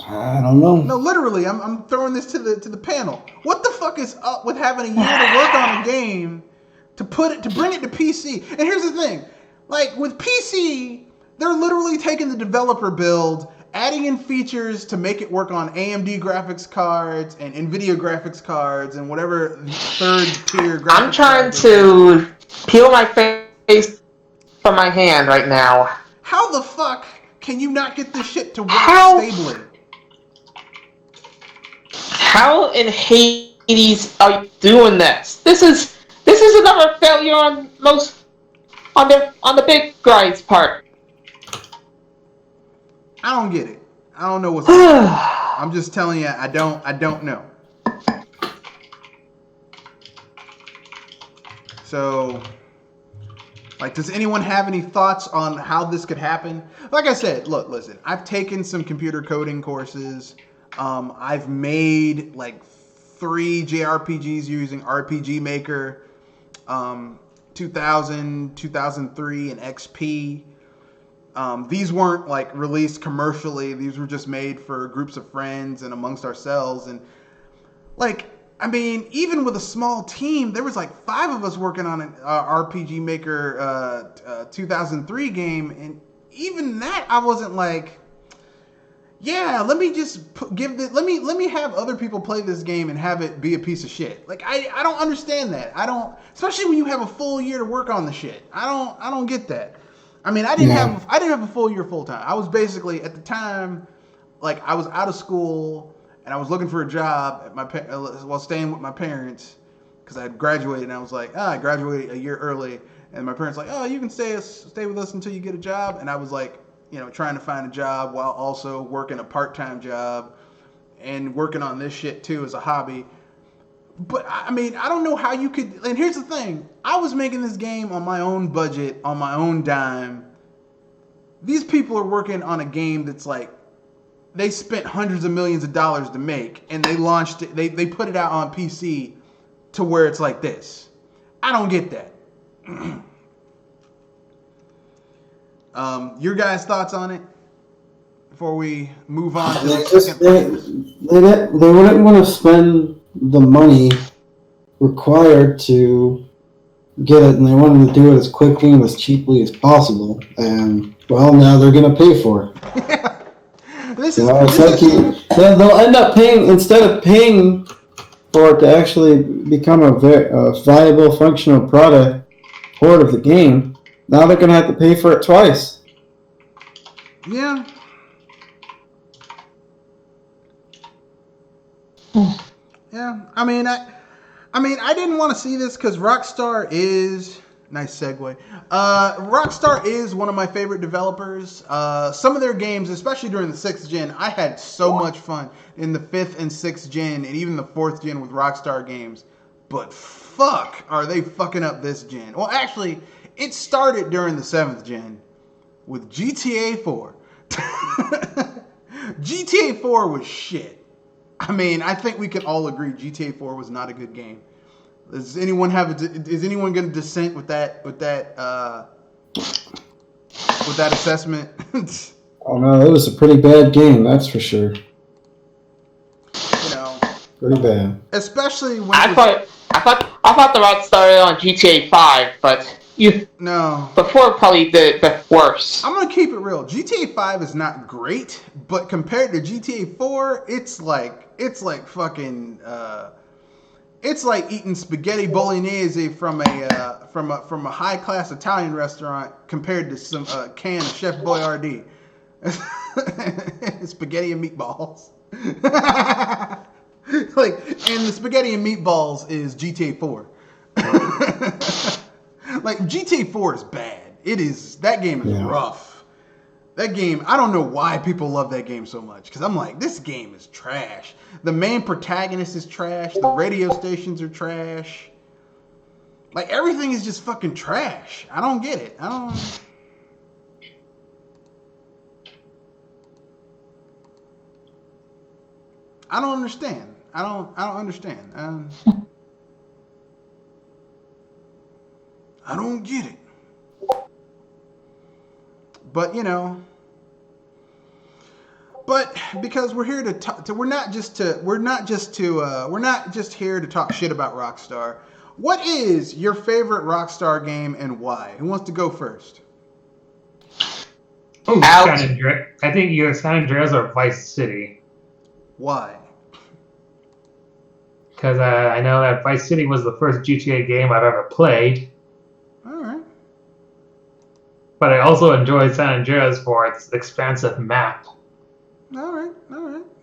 I don't know. No, literally, I'm throwing this to the panel. What the fuck is up with having a year to work on a game to bring it to PC? And here's the thing. Like, with PC, they're literally taking the developer build, adding in features to make it work on AMD graphics cards and NVIDIA graphics cards and whatever third-tier graphics I'm trying to peel my face from my hand right now. How the fuck can you not get this shit to work stably? How in Hades are you doing this? This is another failure on the big guy's part. I don't get it. I don't know what's going on. I'm just telling you, I don't know. So, like, does anyone have any thoughts on how this could happen? Like I said, listen, I've taken some computer coding courses. I've made like 3 JRPGs using RPG Maker. 2000, 2003, and XP. These weren't like released commercially. These were just made for groups of friends and amongst ourselves. And like, I mean, even with a small team, there was like 5 of us working on an RPG Maker 2003 game, and even that I wasn't like, yeah, let me just let me have other people play this game and have it be a piece of shit. Like, I don't understand that. I don't, especially when you have a full year to work on the shit. I don't get that. I mean, I didn't have a full year full time. I was basically at the time, like, I was out of school and I was looking for a job while staying with my parents because I had graduated, and I was like, I graduated a year early, and my parents were like, oh, you can stay with us until you get a job, and I was like, trying to find a job while also working a part-time job and working on this shit too as a hobby. But I mean, I don't know how you could, and here's the thing, I was making this game on my own budget, on my own dime. These people are working on a game that's like, they spent hundreds of millions of dollars to make, and they launched it, they put it out on PC to where it's like this. I don't get that. Your guys' thoughts on it before we move on to the second they wouldn't want to spend the money required to get it, and they wanted to do it as quickly and as cheaply as possible. And well, now they're going to pay for it. They'll end up paying, instead of paying for it to actually become a viable, functional port of the game. Now they're going to have to pay for it twice. Yeah. Yeah. I mean, I didn't want to see this because Rockstar is... Nice segue. Rockstar is one of my favorite developers. Some of their games, especially during the 6th gen, I had so much fun in the 5th and 6th gen, and even the 4th gen with Rockstar games. But fuck, are they fucking up this gen? Well, actually... It started during the 7th gen with GTA 4. GTA 4 was shit. I mean, I think we can all agree GTA 4 was not a good game. Is anyone going to dissent with that assessment? Oh no, it was a pretty bad game, that's for sure. Pretty bad. Especially when I I thought the route started on GTA 5, but before probably did it worse. I'm gonna keep it real. GTA 5 is not great, but compared to GTA 4, it's like fucking. It's like eating spaghetti bolognese from a high class Italian restaurant compared to some can of Chef Boyardee. Spaghetti and meatballs. And the spaghetti and meatballs is GTA 4. Like GTA 4 is bad. That game is rough. That game, I don't know why people love that game so much. Because I'm like, this game is trash. The main protagonist is trash. The radio stations are trash. Like, everything is just fucking trash. I don't get it. I don't understand. I don't understand. I don't get it. But because we're here we're not just here to talk shit about Rockstar. What is your favorite Rockstar game and why? Who wants to go first? Oh, San Andreas. I think either San Andreas or Vice City. Why? Because I know that Vice City was the first GTA game I've ever played. All right. But I also enjoy San Andreas for its expansive map. All right.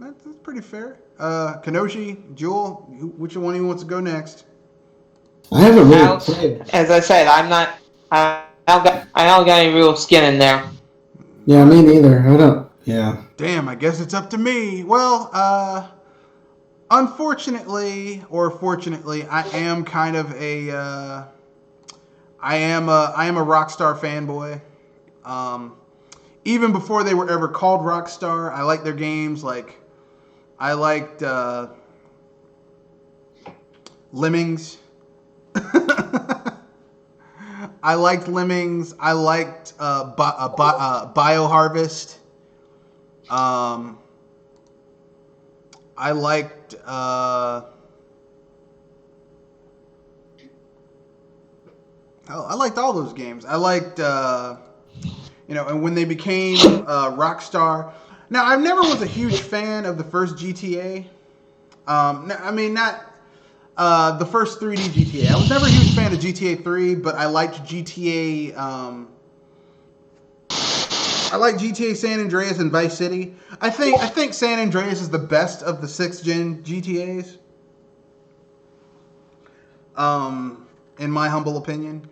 That's pretty fair. Kenoshi, Jewel, which one of you wants to go next? I haven't really played. As I said, I don't got any real skin in there. Yeah, me neither. I don't. Yeah. Damn, I guess it's up to me. Well, unfortunately or fortunately, I am kind of a I am a Rockstar fanboy. Even before they were ever called Rockstar, I liked their games. Like, I liked Lemmings. I liked Lemmings. I liked Bioharvest. I liked I liked all those games. I liked and when they became Rockstar. Now, I never was a huge fan of the first GTA. Not the first 3D GTA. I was never a huge fan of GTA 3, but I liked GTA. I like GTA San Andreas and Vice City. I think San Andreas is the best of the 6th gen GTAs. In my humble opinion.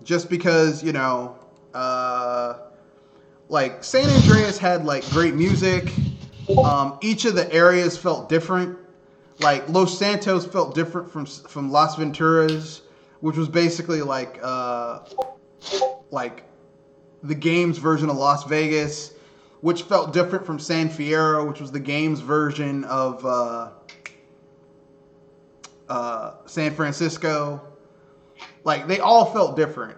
Just because, like San Andreas had like great music. Each of the areas felt different. Like Los Santos felt different from Las Venturas, which was basically like the game's version of Las Vegas, which felt different from San Fierro, which was the game's version of San Francisco. Like, they all felt different.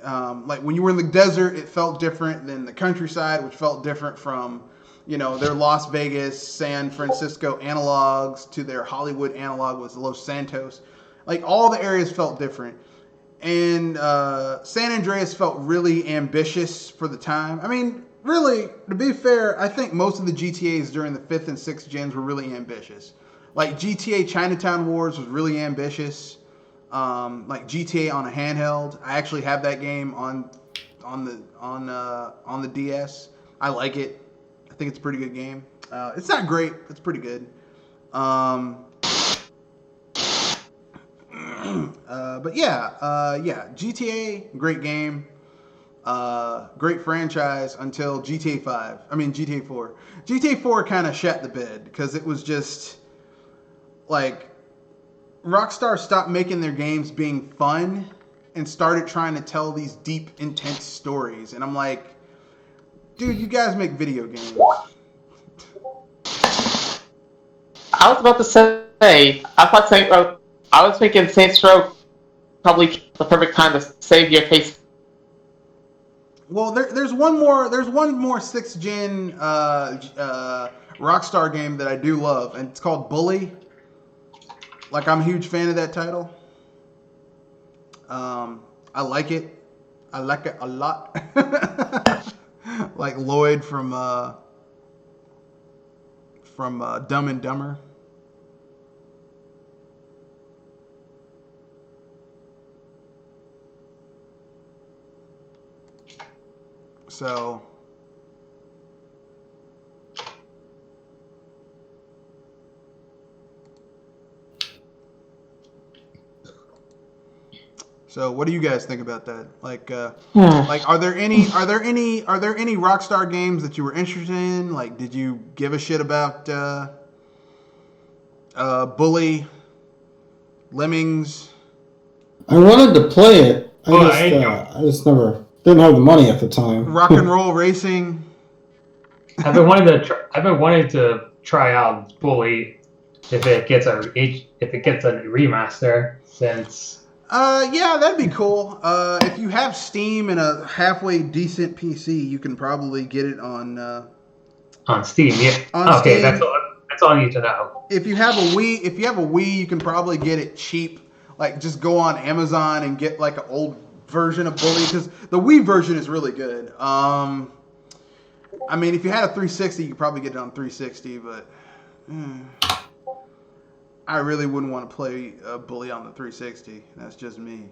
Like, when you were in the desert, it felt different than the countryside, which felt different from, their Las Vegas, San Francisco analogs to their Hollywood analog was Los Santos. Like, all the areas felt different. And San Andreas felt really ambitious for the time. I mean, really, to be fair, I think most of the GTAs during the 5th and 6th gens were really ambitious. Like, GTA Chinatown Wars was really ambitious. Like GTA on a handheld. I actually have that game on the DS. I like it. I think it's a pretty good game. It's not great. It's pretty good. But yeah, GTA, great game. Great franchise until GTA 4. GTA 4 kind of shat the bed because it was just like Rockstar stopped making their games being fun and started trying to tell these deep, intense stories. And I'm like, dude, you guys make video games. I was about to say, I was thinking Saints Row probably the perfect time to save your face. Well, there's one more 6th gen Rockstar game that I do love, and it's called Bully. Like, I'm a huge fan of that title. I like it. I like it a lot. Like Lloyd from Dumb and Dumber. So what do you guys think about that? Like, like, are there any Rockstar games that you were interested in? Like, did you give a shit about Bully, Lemmings? I wanted to play it. I just never didn't have the money at the time. Rock and Roll Racing. I've been wanting to try out Bully if it gets a remaster since. Yeah, that'd be cool. If you have Steam and a halfway decent PC, you can probably get it on Steam. Yeah. Steam. That's all I need to know. If you have a Wii, you can probably get it cheap. Like, just go on Amazon and get like an old version of Bully, because the Wii version is really good. I mean, if you had a 360, you could probably get it on 360, but I really wouldn't want to play Bully on the 360. That's just me.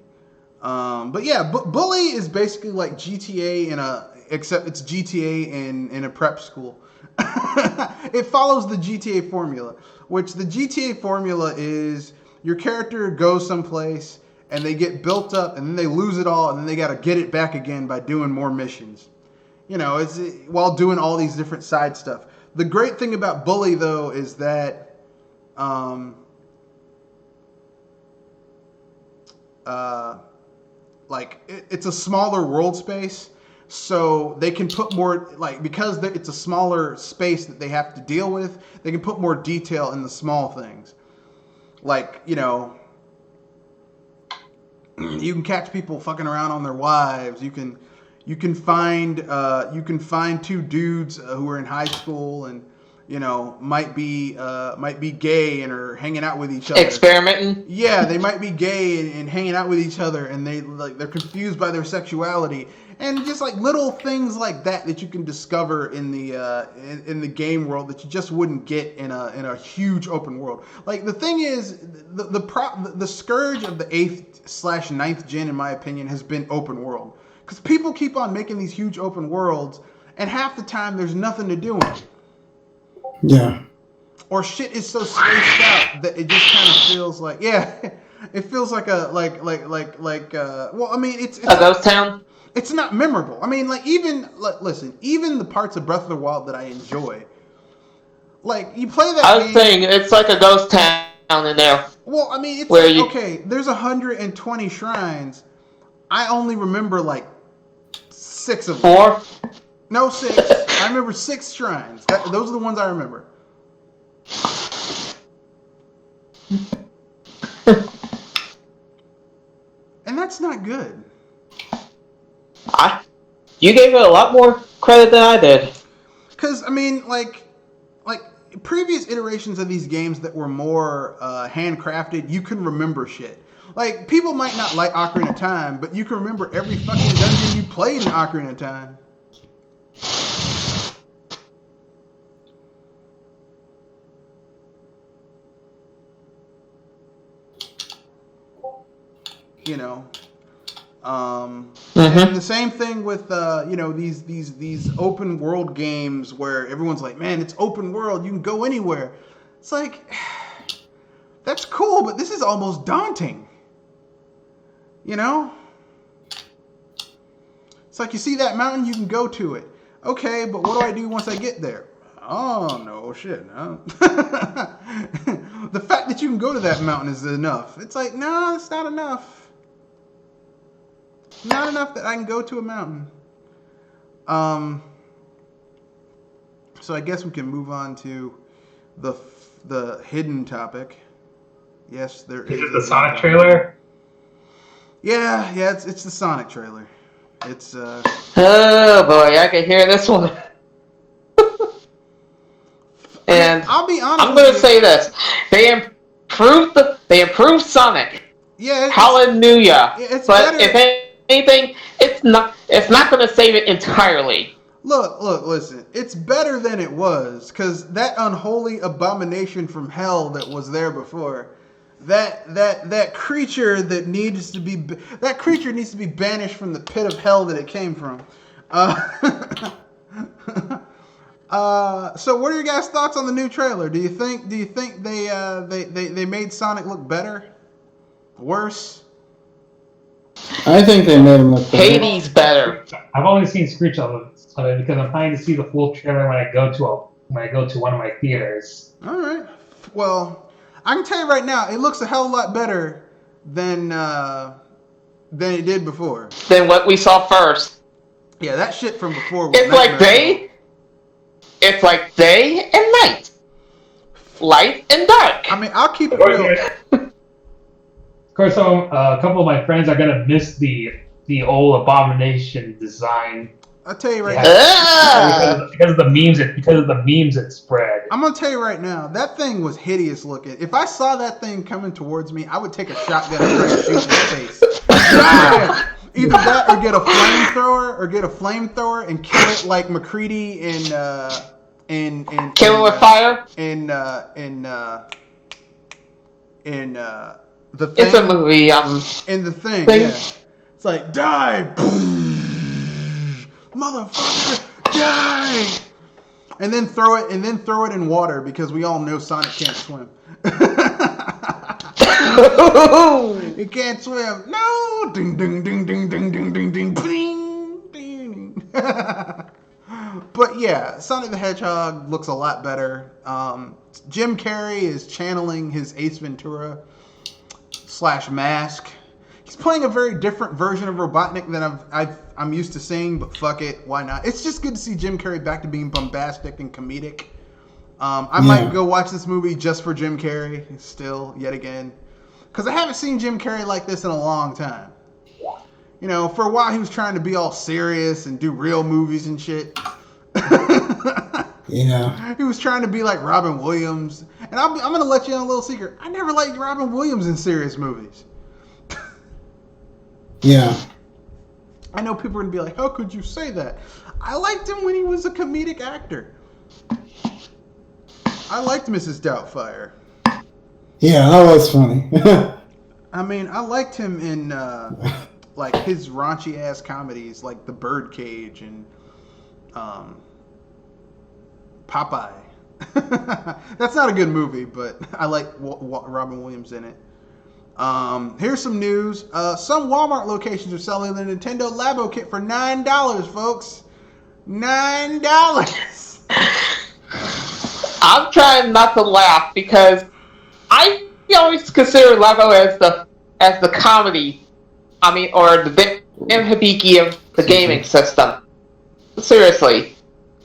But yeah, Bully is basically like GTA except it's GTA in a prep school. It follows the GTA formula, which the GTA formula is your character goes someplace and they get built up and then they lose it all and then they got to get it back again by doing more missions. You know, it's while doing all these different side stuff. The great thing about Bully, though, is that like it's a smaller world space, so they can put more, like, because it's a smaller space that they have to deal with, they can put more detail in the small things. Like, you know, you can catch people fucking around on their wives. You can find two dudes who are in high school and, you know, might be gay and are hanging out with each other. Experimenting. Yeah, they might be gay and hanging out with each other, and they're confused by their sexuality, and just like little things like that you can discover in the game world that you just wouldn't get in a huge open world. Like, the thing is, the scourge of the 8th/9th gen, in my opinion, has been open world, because people keep on making these huge open worlds, and half the time there's nothing to do in them. Yeah. Or shit is so spaced out that it just kind of feels like, it feels like well, I mean, it's a ghost town. It's not memorable. I mean, even the parts of Breath of the Wild that I enjoy, like, you play that I was game, saying it's like a ghost town in there. Well, I mean, it's where okay, there's 120 shrines. I only remember like 6 of them. 4? No, 6. I remember 6 shrines. Those are the ones I remember. And that's not good. You gave it a lot more credit than I did. Because, I mean, like previous iterations of these games that were more handcrafted, you can remember shit. Like, people might not like Ocarina of Time, but you can remember every fucking dungeon you played in Ocarina of Time. You know, and the same thing with you know, these open world games where everyone's like, man, it's open world, you can go anywhere. It's like, that's cool, but this is almost daunting. You know, it's like, you see that mountain, you can go to it. Okay, but what do I do once I get there? Oh, no shit. No. The fact that you can go to that mountain is enough. It's like, no, it's not enough. Not enough that I can go to a mountain. So I guess we can move on to the hidden topic. Yes, there is. Is it the Sonic trailer? Yeah, it's the Sonic trailer. It's Oh boy, I can hear this one. And I'll be honest. I'm going to say this: they improved Sonic. Yeah, Hallelujah. it's But better. if anything, it's not going to save it entirely. Look, listen. It's better than it was, because that unholy abomination from hell that was there before, that creature that needs to be banished from the pit of hell that it came from. So what are your guys' thoughts on the new trailer? Do you think they made Sonic look better? Worse? I think they made him look better. Hades better. I've only seen screenshots of it because I'm planning to see the full trailer when I go to one of my theaters. All right. Well, I can tell you right now, it looks a hell of a lot better than it did before. Than what we saw first. Yeah, that shit from before was It's like day and night. Light and dark. I mean, I'll keep it real. Of course, so a couple of my friends are gonna miss the old abomination design. I'll tell you right now. Because of the memes it spread. I'm gonna tell you right now, that thing was hideous looking. If I saw that thing coming towards me, I would take a shotgun and try to shoot in the face. Either that or get a flamethrower and kill it like McCready in Kill it with fire? In The Thing. It's a movie. In The Thing, yeah. It's like, die! Motherfucker, die! And then throw it in water because we all know Sonic can't swim. He can't swim. No! Ding ding ding ding ding ding ding ding ding ding. But yeah, Sonic the Hedgehog looks a lot better. Jim Carrey is channeling his Ace Ventura / Mask. He's playing a very different version of Robotnik than I'm used to seeing, but fuck it, why not? It's just good to see Jim Carrey back to being bombastic and comedic. I might go watch this movie just for Jim Carrey, still, yet again. Because I haven't seen Jim Carrey like this in a long time. You know, for a while he was trying to be all serious and do real movies and shit. Yeah. He was trying to be like Robin Williams. And I'm going to let you in a little secret. I never liked Robin Williams in serious movies. Yeah. I know people are going to be like, how could you say that? I liked him when he was a comedic actor. I liked Mrs. Doubtfire. Yeah, that was funny. I mean, I liked him in like his raunchy ass comedies like The Birdcage and Popeye. That's not a good movie, but I like Robin Williams in it. Here's some news. Some Walmart locations are selling the Nintendo Labo kit for $9, folks. $9. I'm trying not to laugh because I always consider Labo as the comedy. I mean, or the Bim Hibiki of the gaming system. Seriously,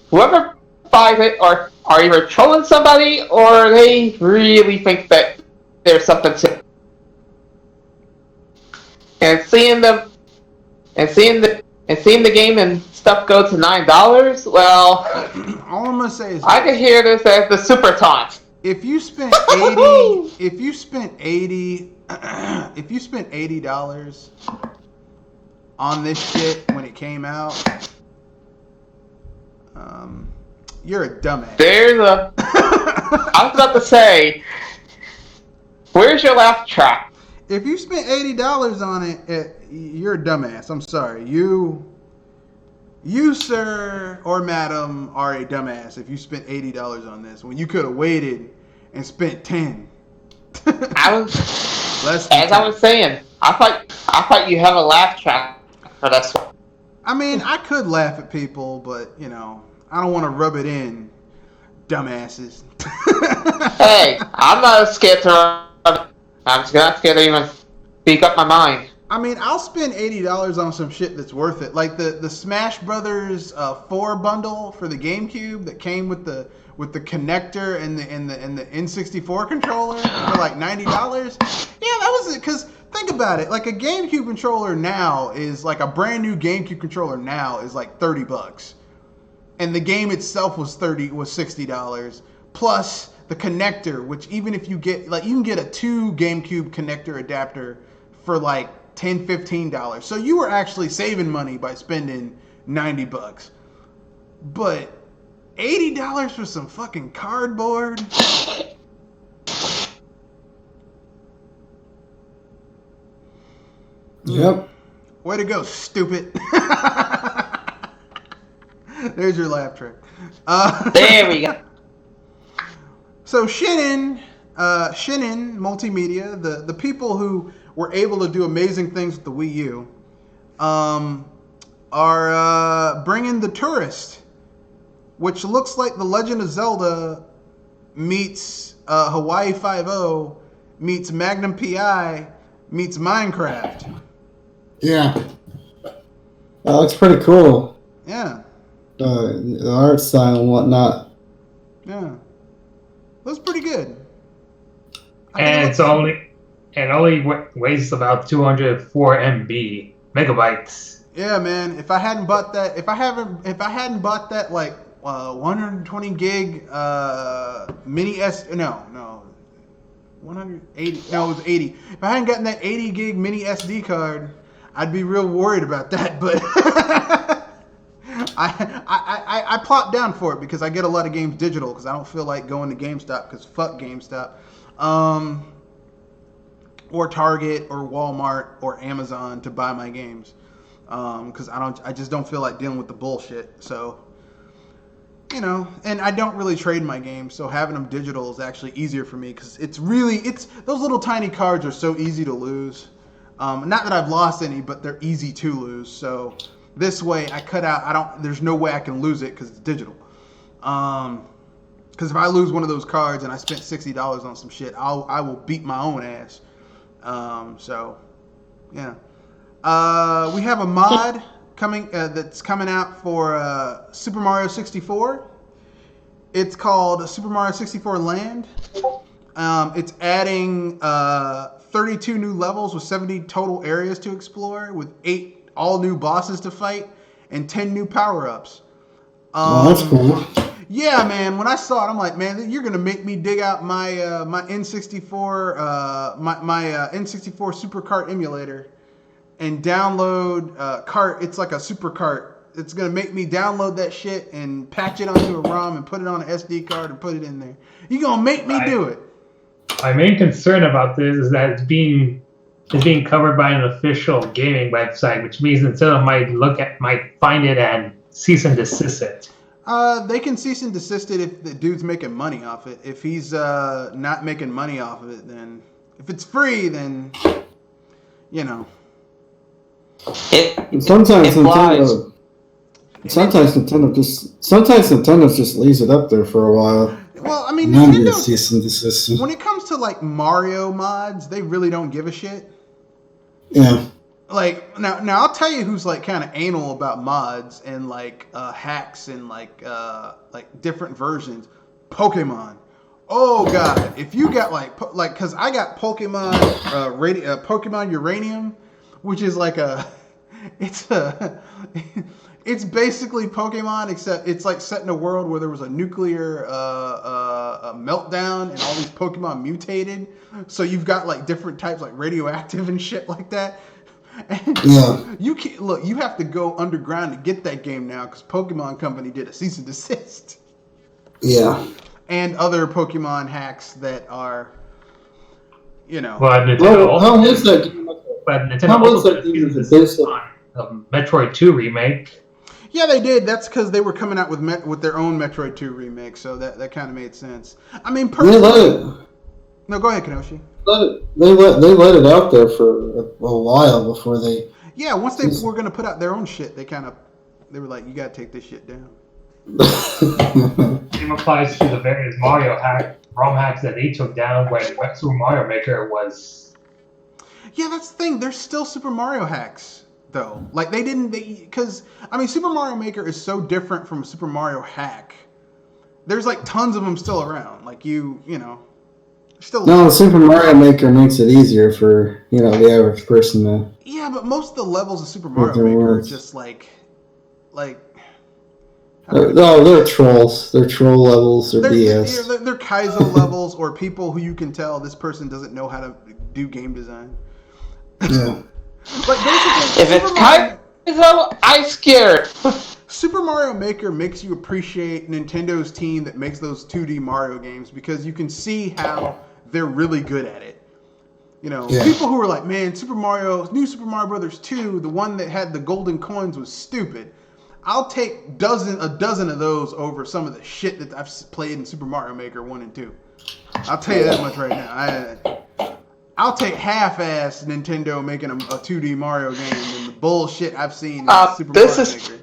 whoever buys it are either trolling somebody or they really think that there's something to it. And seeing the game and stuff go to $9, well, all I'm gonna say is I can hear this as the super taunt. If you spent $80 on this shit when it came out, you're a dumbass. I was about to say, where's your laugh track? If you spent $80 on it, you're a dumbass. I'm sorry. You, sir or madam, are a dumbass if you spent $80 on this when you could have waited and spent $10. I was saying, I thought you have a laugh track for this one. I mean, I could laugh at people, but you know, I don't want to rub it in, dumbasses. Hey, I'm not scared to rub it. I'm just not scared to even speak up my mind. I mean, I'll spend $80 on some shit that's worth it. Like the Smash Brothers 4 bundle for the GameCube that came with the connector and the N64 controller for like $90. Yeah, that was it. Because think about it, like a GameCube controller now is like a brand new GameCube controller now is like $30, and the game itself was $60 plus the connector, which even if you get like you can get a 2 GameCube connector adapter for like $10, $15. So you were actually saving money by spending $90. But $80 for some fucking cardboard? Yep. Way to go, stupid. There's your laugh track. There we go. So Shinnin Multimedia, the people who were able to do amazing things with the Wii U, are bringing The Tourist, which looks like The Legend of Zelda meets Hawaii Five-0 meets Magnum PI meets Minecraft. Yeah. That looks pretty cool. Yeah. The art style and whatnot. Yeah. Looks pretty good. And it only weighs about 204 megabytes. Yeah, man. If I hadn't bought that like 120 gig mini S, no, 180. No, it was 80. If I hadn't gotten that 80 gig mini SD card, I'd be real worried about that. But I plopped down for it because I get a lot of games digital because I don't feel like going to GameStop because fuck GameStop. Or Target or Walmart or Amazon to buy my games. Because I just don't feel like dealing with the bullshit. So, and I don't really trade my games, so having them digital is actually easier for me because it's those little tiny cards are so easy to lose. Not that I've lost any, but they're easy to lose. So this way I cut out, there's no way I can lose it because it's digital. Because if I lose one of those cards and I spent $60 on some shit, I will beat my own ass. So, yeah. We have a mod that's coming out for Super Mario 64. It's called Super Mario 64 Land. It's adding 32 new levels with 70 total areas to explore, with 8 all new bosses to fight, and 10 new power-ups. That's cool. Yeah, man. When I saw it, I'm like, man, you're gonna make me dig out my my N64 my N64 Super Kart emulator and download Kart. It's like a Super Kart. It's gonna make me download that shit and patch it onto a ROM and put it on an SD card and put it in there. You gonna make me do it? My main concern about this is that it's being covered by an official gaming website, which means Nintendo might find it and cease and desist it. They can cease and desist it if the dude's making money off it. If he's not making money off of it, then if it's free, then Sometimes Nintendo just leaves it up there for a while. Well, I mean, Nintendo cease and desist. When it comes to like Mario mods, they really don't give a shit. Yeah. Like now I'll tell you who's like kind of anal about mods and like hacks and like different versions. Pokemon. Oh god, if you got because I got Pokemon Pokemon Uranium, which is like it's basically Pokemon, except it's like set in a world where there was a nuclear meltdown and all these Pokemon mutated. So you've got like different types, like radioactive and shit like that. And yeah. You have to go underground to get that game now because Pokemon Company did a cease and desist. Yeah. And other Pokemon hacks that are, Well, Nintendo how is that game? But Nintendo also based on Metroid 2 remake. Yeah, they did. That's because they were coming out with their own Metroid 2 remake, so that kind of made sense. I mean, personally, no, go ahead, Kenoshi. They let it out there for a while before they. Yeah, once they were going to put out their own shit, they were like, you got to take this shit down. Same applies to the various Mario ROM hacks that they took down when Super Mario Maker was. Yeah, that's the thing. There's still Super Mario hacks, though. Like, because, I mean, Super Mario Maker is so different from Super Mario hack. There's, like, tons of them still around. Like, still. No, Super Mario Maker makes it easier for, the average person to. Yeah, but most of the levels of Super Mario Maker are just, like, They're trolls. They're troll levels. They're BS. They're Kaizo levels, or people who you can tell this person doesn't know how to do game design. Yeah. But basically, if it's Kaizo, I'm scared. Super Mario Maker makes you appreciate Nintendo's team that makes those 2D Mario games, because you can see how they're really good at it. You know, people who are like, man, New Super Mario Brothers 2, the one that had the golden coins was stupid. I'll take a dozen of those over some of the shit that I've played in Super Mario Maker 1 and 2. I'll tell you that much right now. I'll take half-ass Nintendo making a 2D Mario game than the bullshit I've seen in Super Mario Maker.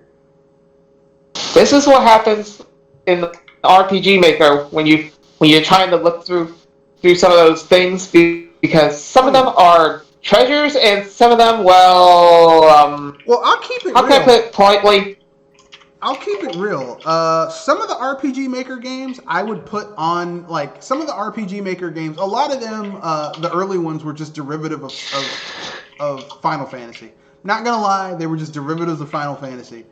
This is what happens in the RPG Maker when you're trying to look through some of those things, because some of them are treasures and some of them, well, I'll keep it real. How can I put it politely? I'll keep it real. Some of the RPG Maker games I would put on, like, some of the RPG Maker games, a lot of them, the early ones were just derivative of Final Fantasy. Not gonna lie, they were just derivatives of Final Fantasy.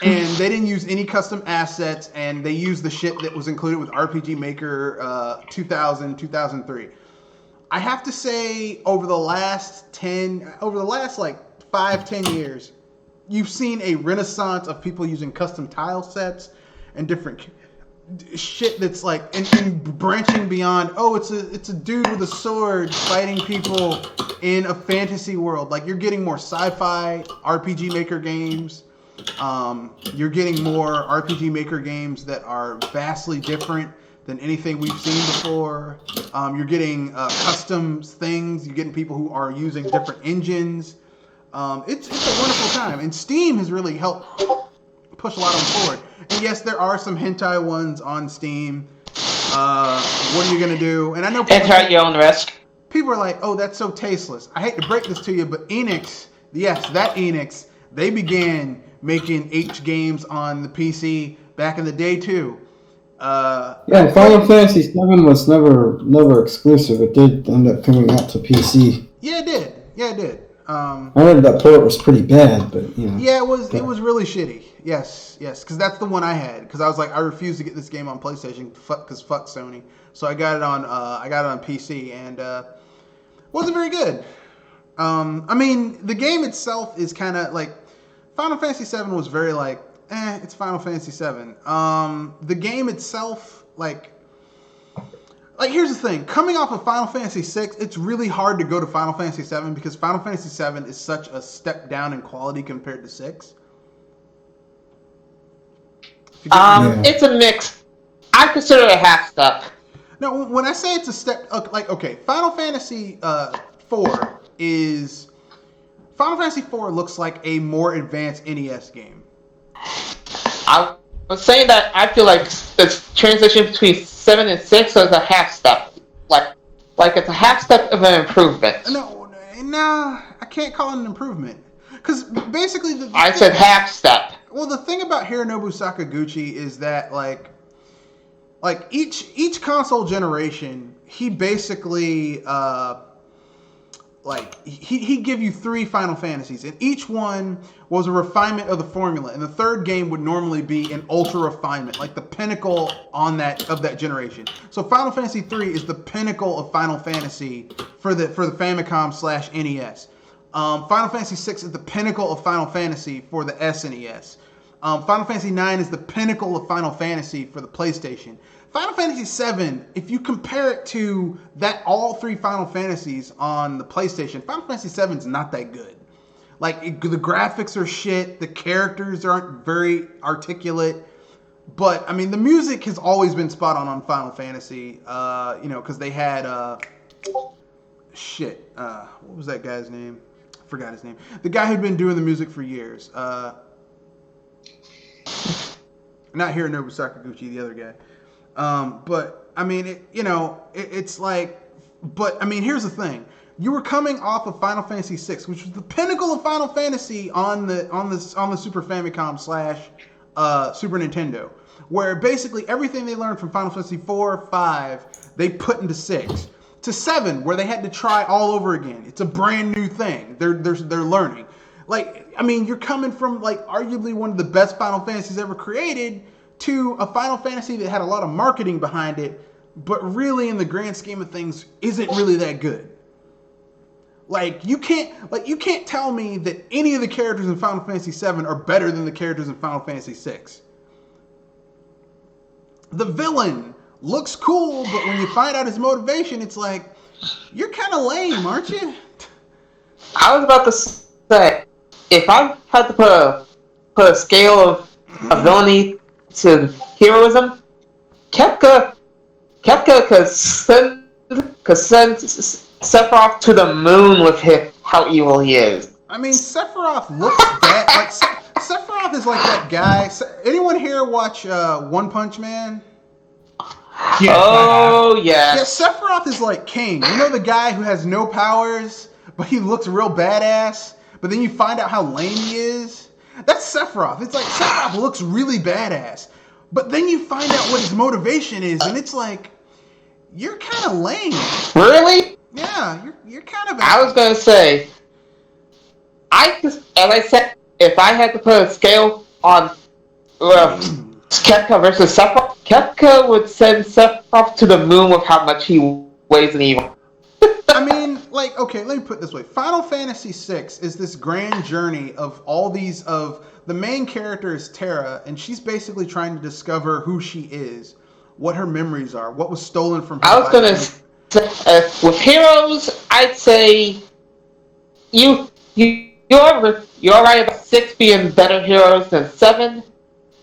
And they didn't use any custom assets, and they used the shit that was included with RPG Maker 2003. I have to say, over the last 5-10 years, you've seen a renaissance of people using custom tile sets and different shit that's like and branching beyond. Oh, it's a dude with a sword fighting people in a fantasy world. Like, you're getting more sci-fi RPG Maker games. You're getting more RPG Maker games that are vastly different than anything we've seen before. You're getting custom things. You're getting people who are using different engines. It's a wonderful time, and Steam has really helped push a lot of them forward. And yes, there are some hentai ones on Steam. What are you gonna do? And I know enter at your own risk. People are like, "Oh, that's so tasteless." I hate to break this to you, but Enix, Enix, they began making H games on the PC back in the day too. Final Fantasy VII was never exclusive. It did end up coming out to PC. Yeah, it did. I heard that port was pretty bad, but you know. Yeah, it was really shitty. Yes, because that's the one I had. Because I was like, I refused to get this game on PlayStation, because fuck Sony. So I got it on PC, and wasn't very good. I mean, the game itself is kind of like, Final Fantasy VII was very like, it's Final Fantasy VII. The game itself, like here's the thing. Coming off of Final Fantasy VI, it's really hard to go to Final Fantasy VII, because Final Fantasy VII is such a step down in quality compared to 6. It's a mix. I consider it a half step. No, when I say it's a step, Final Fantasy IV looks like a more advanced NES game. I was saying that I feel like the transition between 7 and 6 was a half step. Like it's a half step of an improvement. No, I can't call it an improvement. Because basically... I said half step. Well, the thing about Hironobu Sakaguchi is that, like each console generation, he basically... he'd give you 3 Final Fantasies, and each one was a refinement of the formula, and the third game would normally be an ultra refinement, like the pinnacle of that generation. So Final Fantasy 3 is the pinnacle of Final Fantasy for the Famicom/NES. Final Fantasy 6 is the pinnacle of Final Fantasy for the SNES. Final Fantasy 9 is the pinnacle of Final Fantasy for the PlayStation. Final Fantasy 7, if you compare it to all 3 Final Fantasies on the PlayStation, Final Fantasy 7 is not that good. Like, the graphics are shit, the characters aren't very articulate, but, I mean, the music has always been spot on Final Fantasy, because they had, what was that guy's name? I forgot his name. The guy who'd been doing the music for years. Not Hironobu Sakaguchi, the other guy. But I mean, it's like, but I mean, here's the thing: you were coming off of Final Fantasy VI, which was the pinnacle of Final Fantasy on the Super Famicom / Super Nintendo, where basically everything they learned from Final Fantasy 4, 5, they put into 6 to 7, where they had to try all over again. It's a brand new thing. They're learning. Like, I mean, you're coming from like arguably one of the best Final Fantasies ever created to a Final Fantasy that had a lot of marketing behind it, but really in the grand scheme of things isn't really that good. Like you can't tell me that any of the characters in Final Fantasy VII are better than the characters in Final Fantasy VI. The villain looks cool, but when you find out his motivation, it's like, you're kind of lame, aren't you? I was about to say, if I had to put a scale of villainy to heroism, Kefka could send Sephiroth to the moon with how evil he is. I mean, Sephiroth looks bad. Like Sephiroth is like that guy. Anyone here watch One Punch Man? Yes, oh yeah. Yeah, Sephiroth is like King. You know the guy who has no powers, but he looks real badass. But then you find out how lame he is. That's Sephiroth. It's like Sephiroth looks really badass, but then you find out what his motivation is, and it's like, you're kind of lame. Really? Yeah, you're kind of. I was gonna say, as I said, if I had to put a scale on Kefka versus Sephiroth, Kefka would send Sephiroth to the moon with how much he weighs in evil. I mean, like, okay, let me put it this way. Final Fantasy VI is this grand journey of all these, of the main character is Terra, and she's basically trying to discover who she is, what her memories are, what was stolen from her. I was going to say, with heroes, I'd say you're right about 6 being better heroes than 7.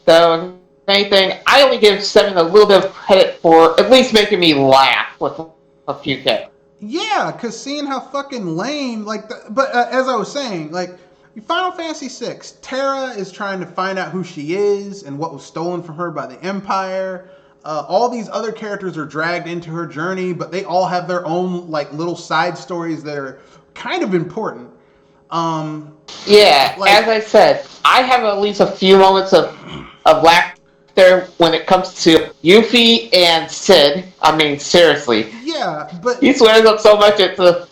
So, if anything, I only give 7 a little bit of credit for at least making me laugh with a few characters. Yeah, because seeing how fucking lame, as I was saying, like, Final Fantasy VI, Terra is trying to find out who she is and what was stolen from her by the Empire. All these other characters are dragged into her journey, but they all have their own, like, little side stories that are kind of important. Yeah, as I said, I have at least a few moments of laughter when it comes to Yuffie and Sid. I mean, seriously. Yeah, but he swears up so much it's a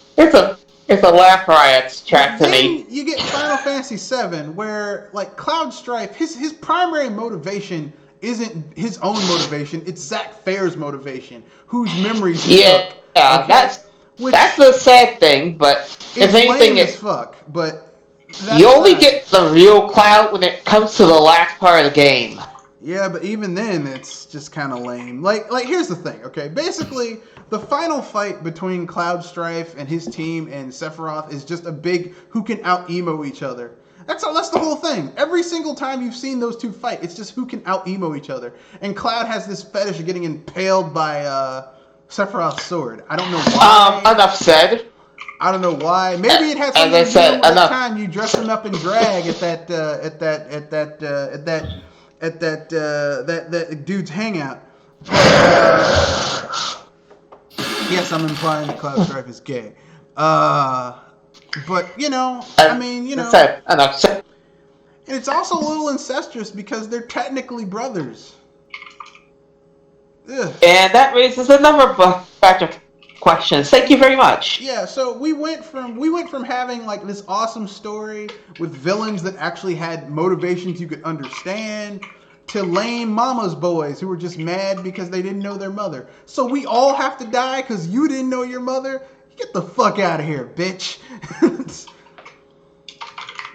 laugh riot track to me. You get Final Fantasy VII, where like Cloud Strife, his primary motivation isn't his own motivation; it's Zack Fair's motivation, whose memories he took. Yeah, okay? That's the sad thing. But if anything, it's fuck. But you only get the real Cloud when it comes to the last part of the game. Yeah, but even then, it's just kind of lame. Like here's the thing, okay? Basically, the final fight between Cloud Strife and his team and Sephiroth is just a big who can out-emo each other. That's the whole thing. Every single time you've seen those two fight, it's just who can out-emo each other. And Cloud has this fetish of getting impaled by Sephiroth's sword. I don't know why. Enough said. I don't know why. Maybe it has something to do with the time you dressed him up in drag at that dude's hangout. Yes, I'm implying that Cloud Strife is gay. But I mean, enough said. And it's also a little incestuous because they're technically brothers. Ugh. And that raises a number of questions. Thank you very much. Yeah, so we went from having like this awesome story with villains that actually had motivations you could understand to lame mama's boys who were just mad because they didn't know their mother. So we all have to die because you didn't know your mother? Get the fuck out of here, bitch.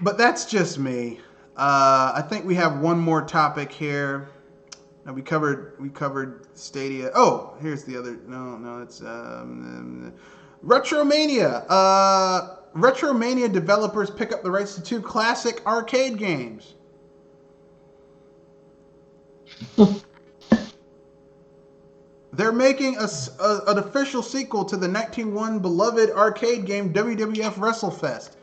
But that's just me. I think we have one more topic here. Now we covered Stadia. Oh, here's the other. No, it's Retromania. Retromania developers pick up the rights to 2 classic arcade games. They're making an official sequel to the 1901 beloved arcade game WWF WrestleFest.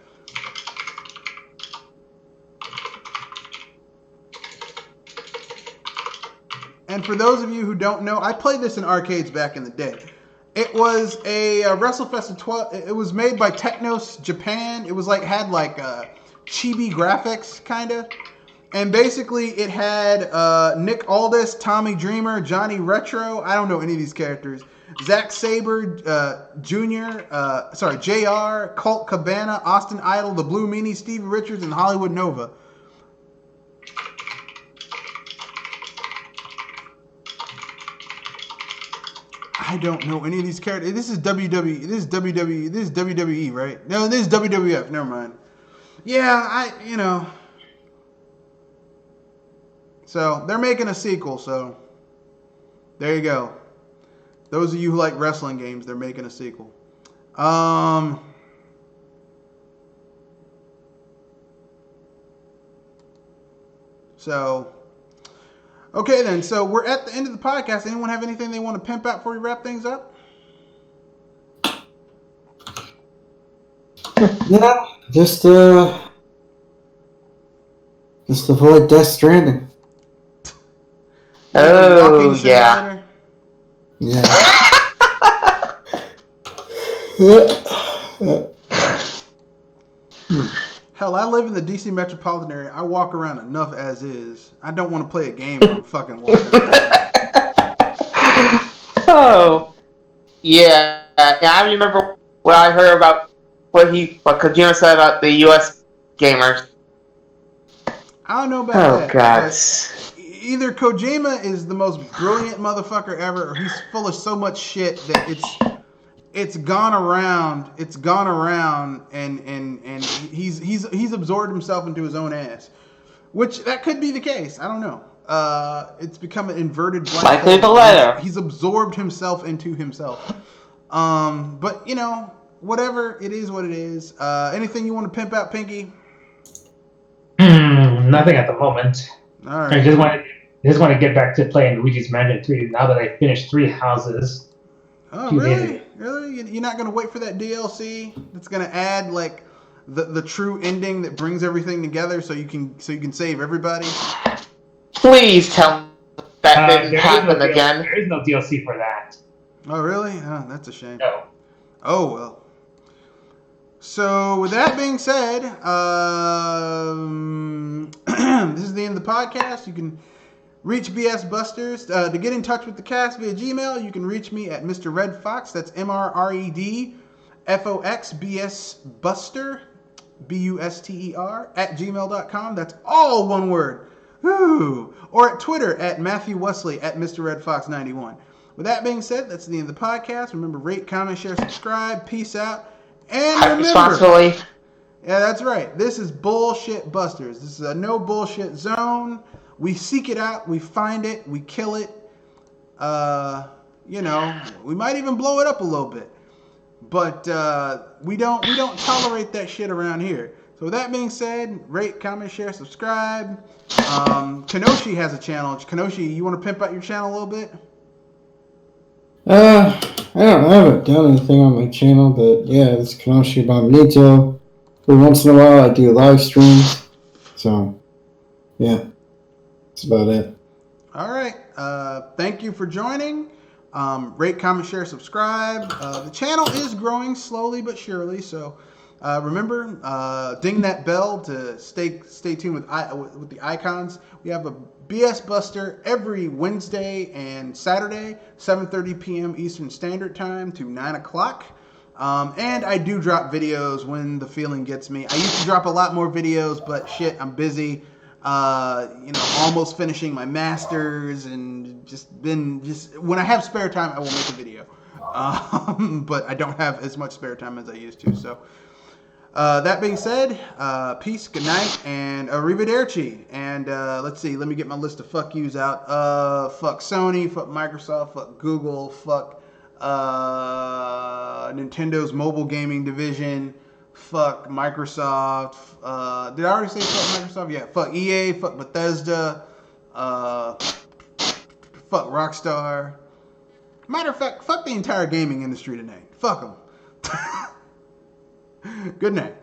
And for those of you who don't know, I played this in arcades back in the day. It was a WrestleFest. It was made by Technos Japan. It was had chibi graphics, kind of. And basically, it had Nick Aldis, Tommy Dreamer, Johnny Retro. I don't know any of these characters. Zack Sabre Jr., JR, Colt Cabana, Austin Idol, The Blue Meanie, Stevie Richards, and Hollywood Nova. I don't know any of these characters. This is WWE. This is WWE. This is WWE, right? No, this is WWF. Never mind. Yeah, So they're making a sequel. So there you go. Those of you who like wrestling games, they're making a sequel. So, okay then. So we're at the end of the podcast. Anyone have anything they want to pimp out before we wrap things up? Yeah, just avoid Death Stranding. Oh, yeah. Yeah. Hell, I live in the DC metropolitan area. I walk around enough as is. I don't want to play a game where I'm fucking walking around. Oh, yeah. I remember what I heard about what Kojima said about the U.S. gamers. I don't know about that. Oh, God. Either Kojima is the most brilliant motherfucker ever, or he's full of so much shit that it's gone around. It's gone around, and he's absorbed himself into his own ass, which that could be the case. I don't know. It's become an inverted black hole. Likely the latter. He's absorbed himself into himself. But whatever it is, what it is. Anything you want to pimp out, Pinky? Nothing at the moment. All right. I just want to get back to playing Luigi's Mansion 3 now that I finished 3 houses. Oh, really? Really? You're not gonna wait for that DLC that's gonna add like the true ending that brings everything together, so you can save everybody? Please tell me that didn't happen again. There is no DLC for that. Oh, really? Oh, that's a shame. No. Oh well. So with that being said, this is the end of the podcast. You can reach BS Busters. To get in touch with the cast via Gmail, you can reach me at Mr. Red Fox. That's mrredfoxbsbuster, BUSTER, at gmail.com. That's all one word. Woo! Or at Twitter at Matthew Wesley at Mr. Red Fox 91. With that being said, that's the end of the podcast. Remember, rate, comment, share, subscribe. Peace out. And remember, responsibly. Yeah, that's right. This is Bullshit Busters. This is a no bullshit zone. We seek it out. We find it. We kill it. We might even blow it up a little bit. But we don't tolerate that shit around here. So with that being said, rate, comment, share, subscribe. Kenoshi has a channel. Kenoshi, you want to pimp out your channel a little bit? I haven't done anything on my channel, but yeah, it's Kenoshi Bombito. Every once in a while, I do live streams. So, yeah, that's about it. All right. Thank you for joining. Rate, comment, share, subscribe. The channel is growing slowly but surely, so remember, ding that bell to stay tuned with the icons. We have a BS Buster every Wednesday and Saturday, 7:30 p.m. Eastern Standard Time to 9 o'clock. And I do drop videos when the feeling gets me. I used to drop a lot more videos, but shit, I'm busy. Almost finishing my masters, and just when I have spare time, I will make a video. But I don't have as much spare time as I used to. So, that being said, peace, good night, and arrivederci. And let's see, let me get my list of fuck yous out. Fuck Sony, fuck Microsoft, fuck Google, fuck Nintendo's mobile gaming division, fuck Microsoft. Did I already say fuck Microsoft? Yeah, fuck EA, fuck Bethesda, fuck Rockstar. Matter of fact, fuck the entire gaming industry tonight. Fuck them. Good night.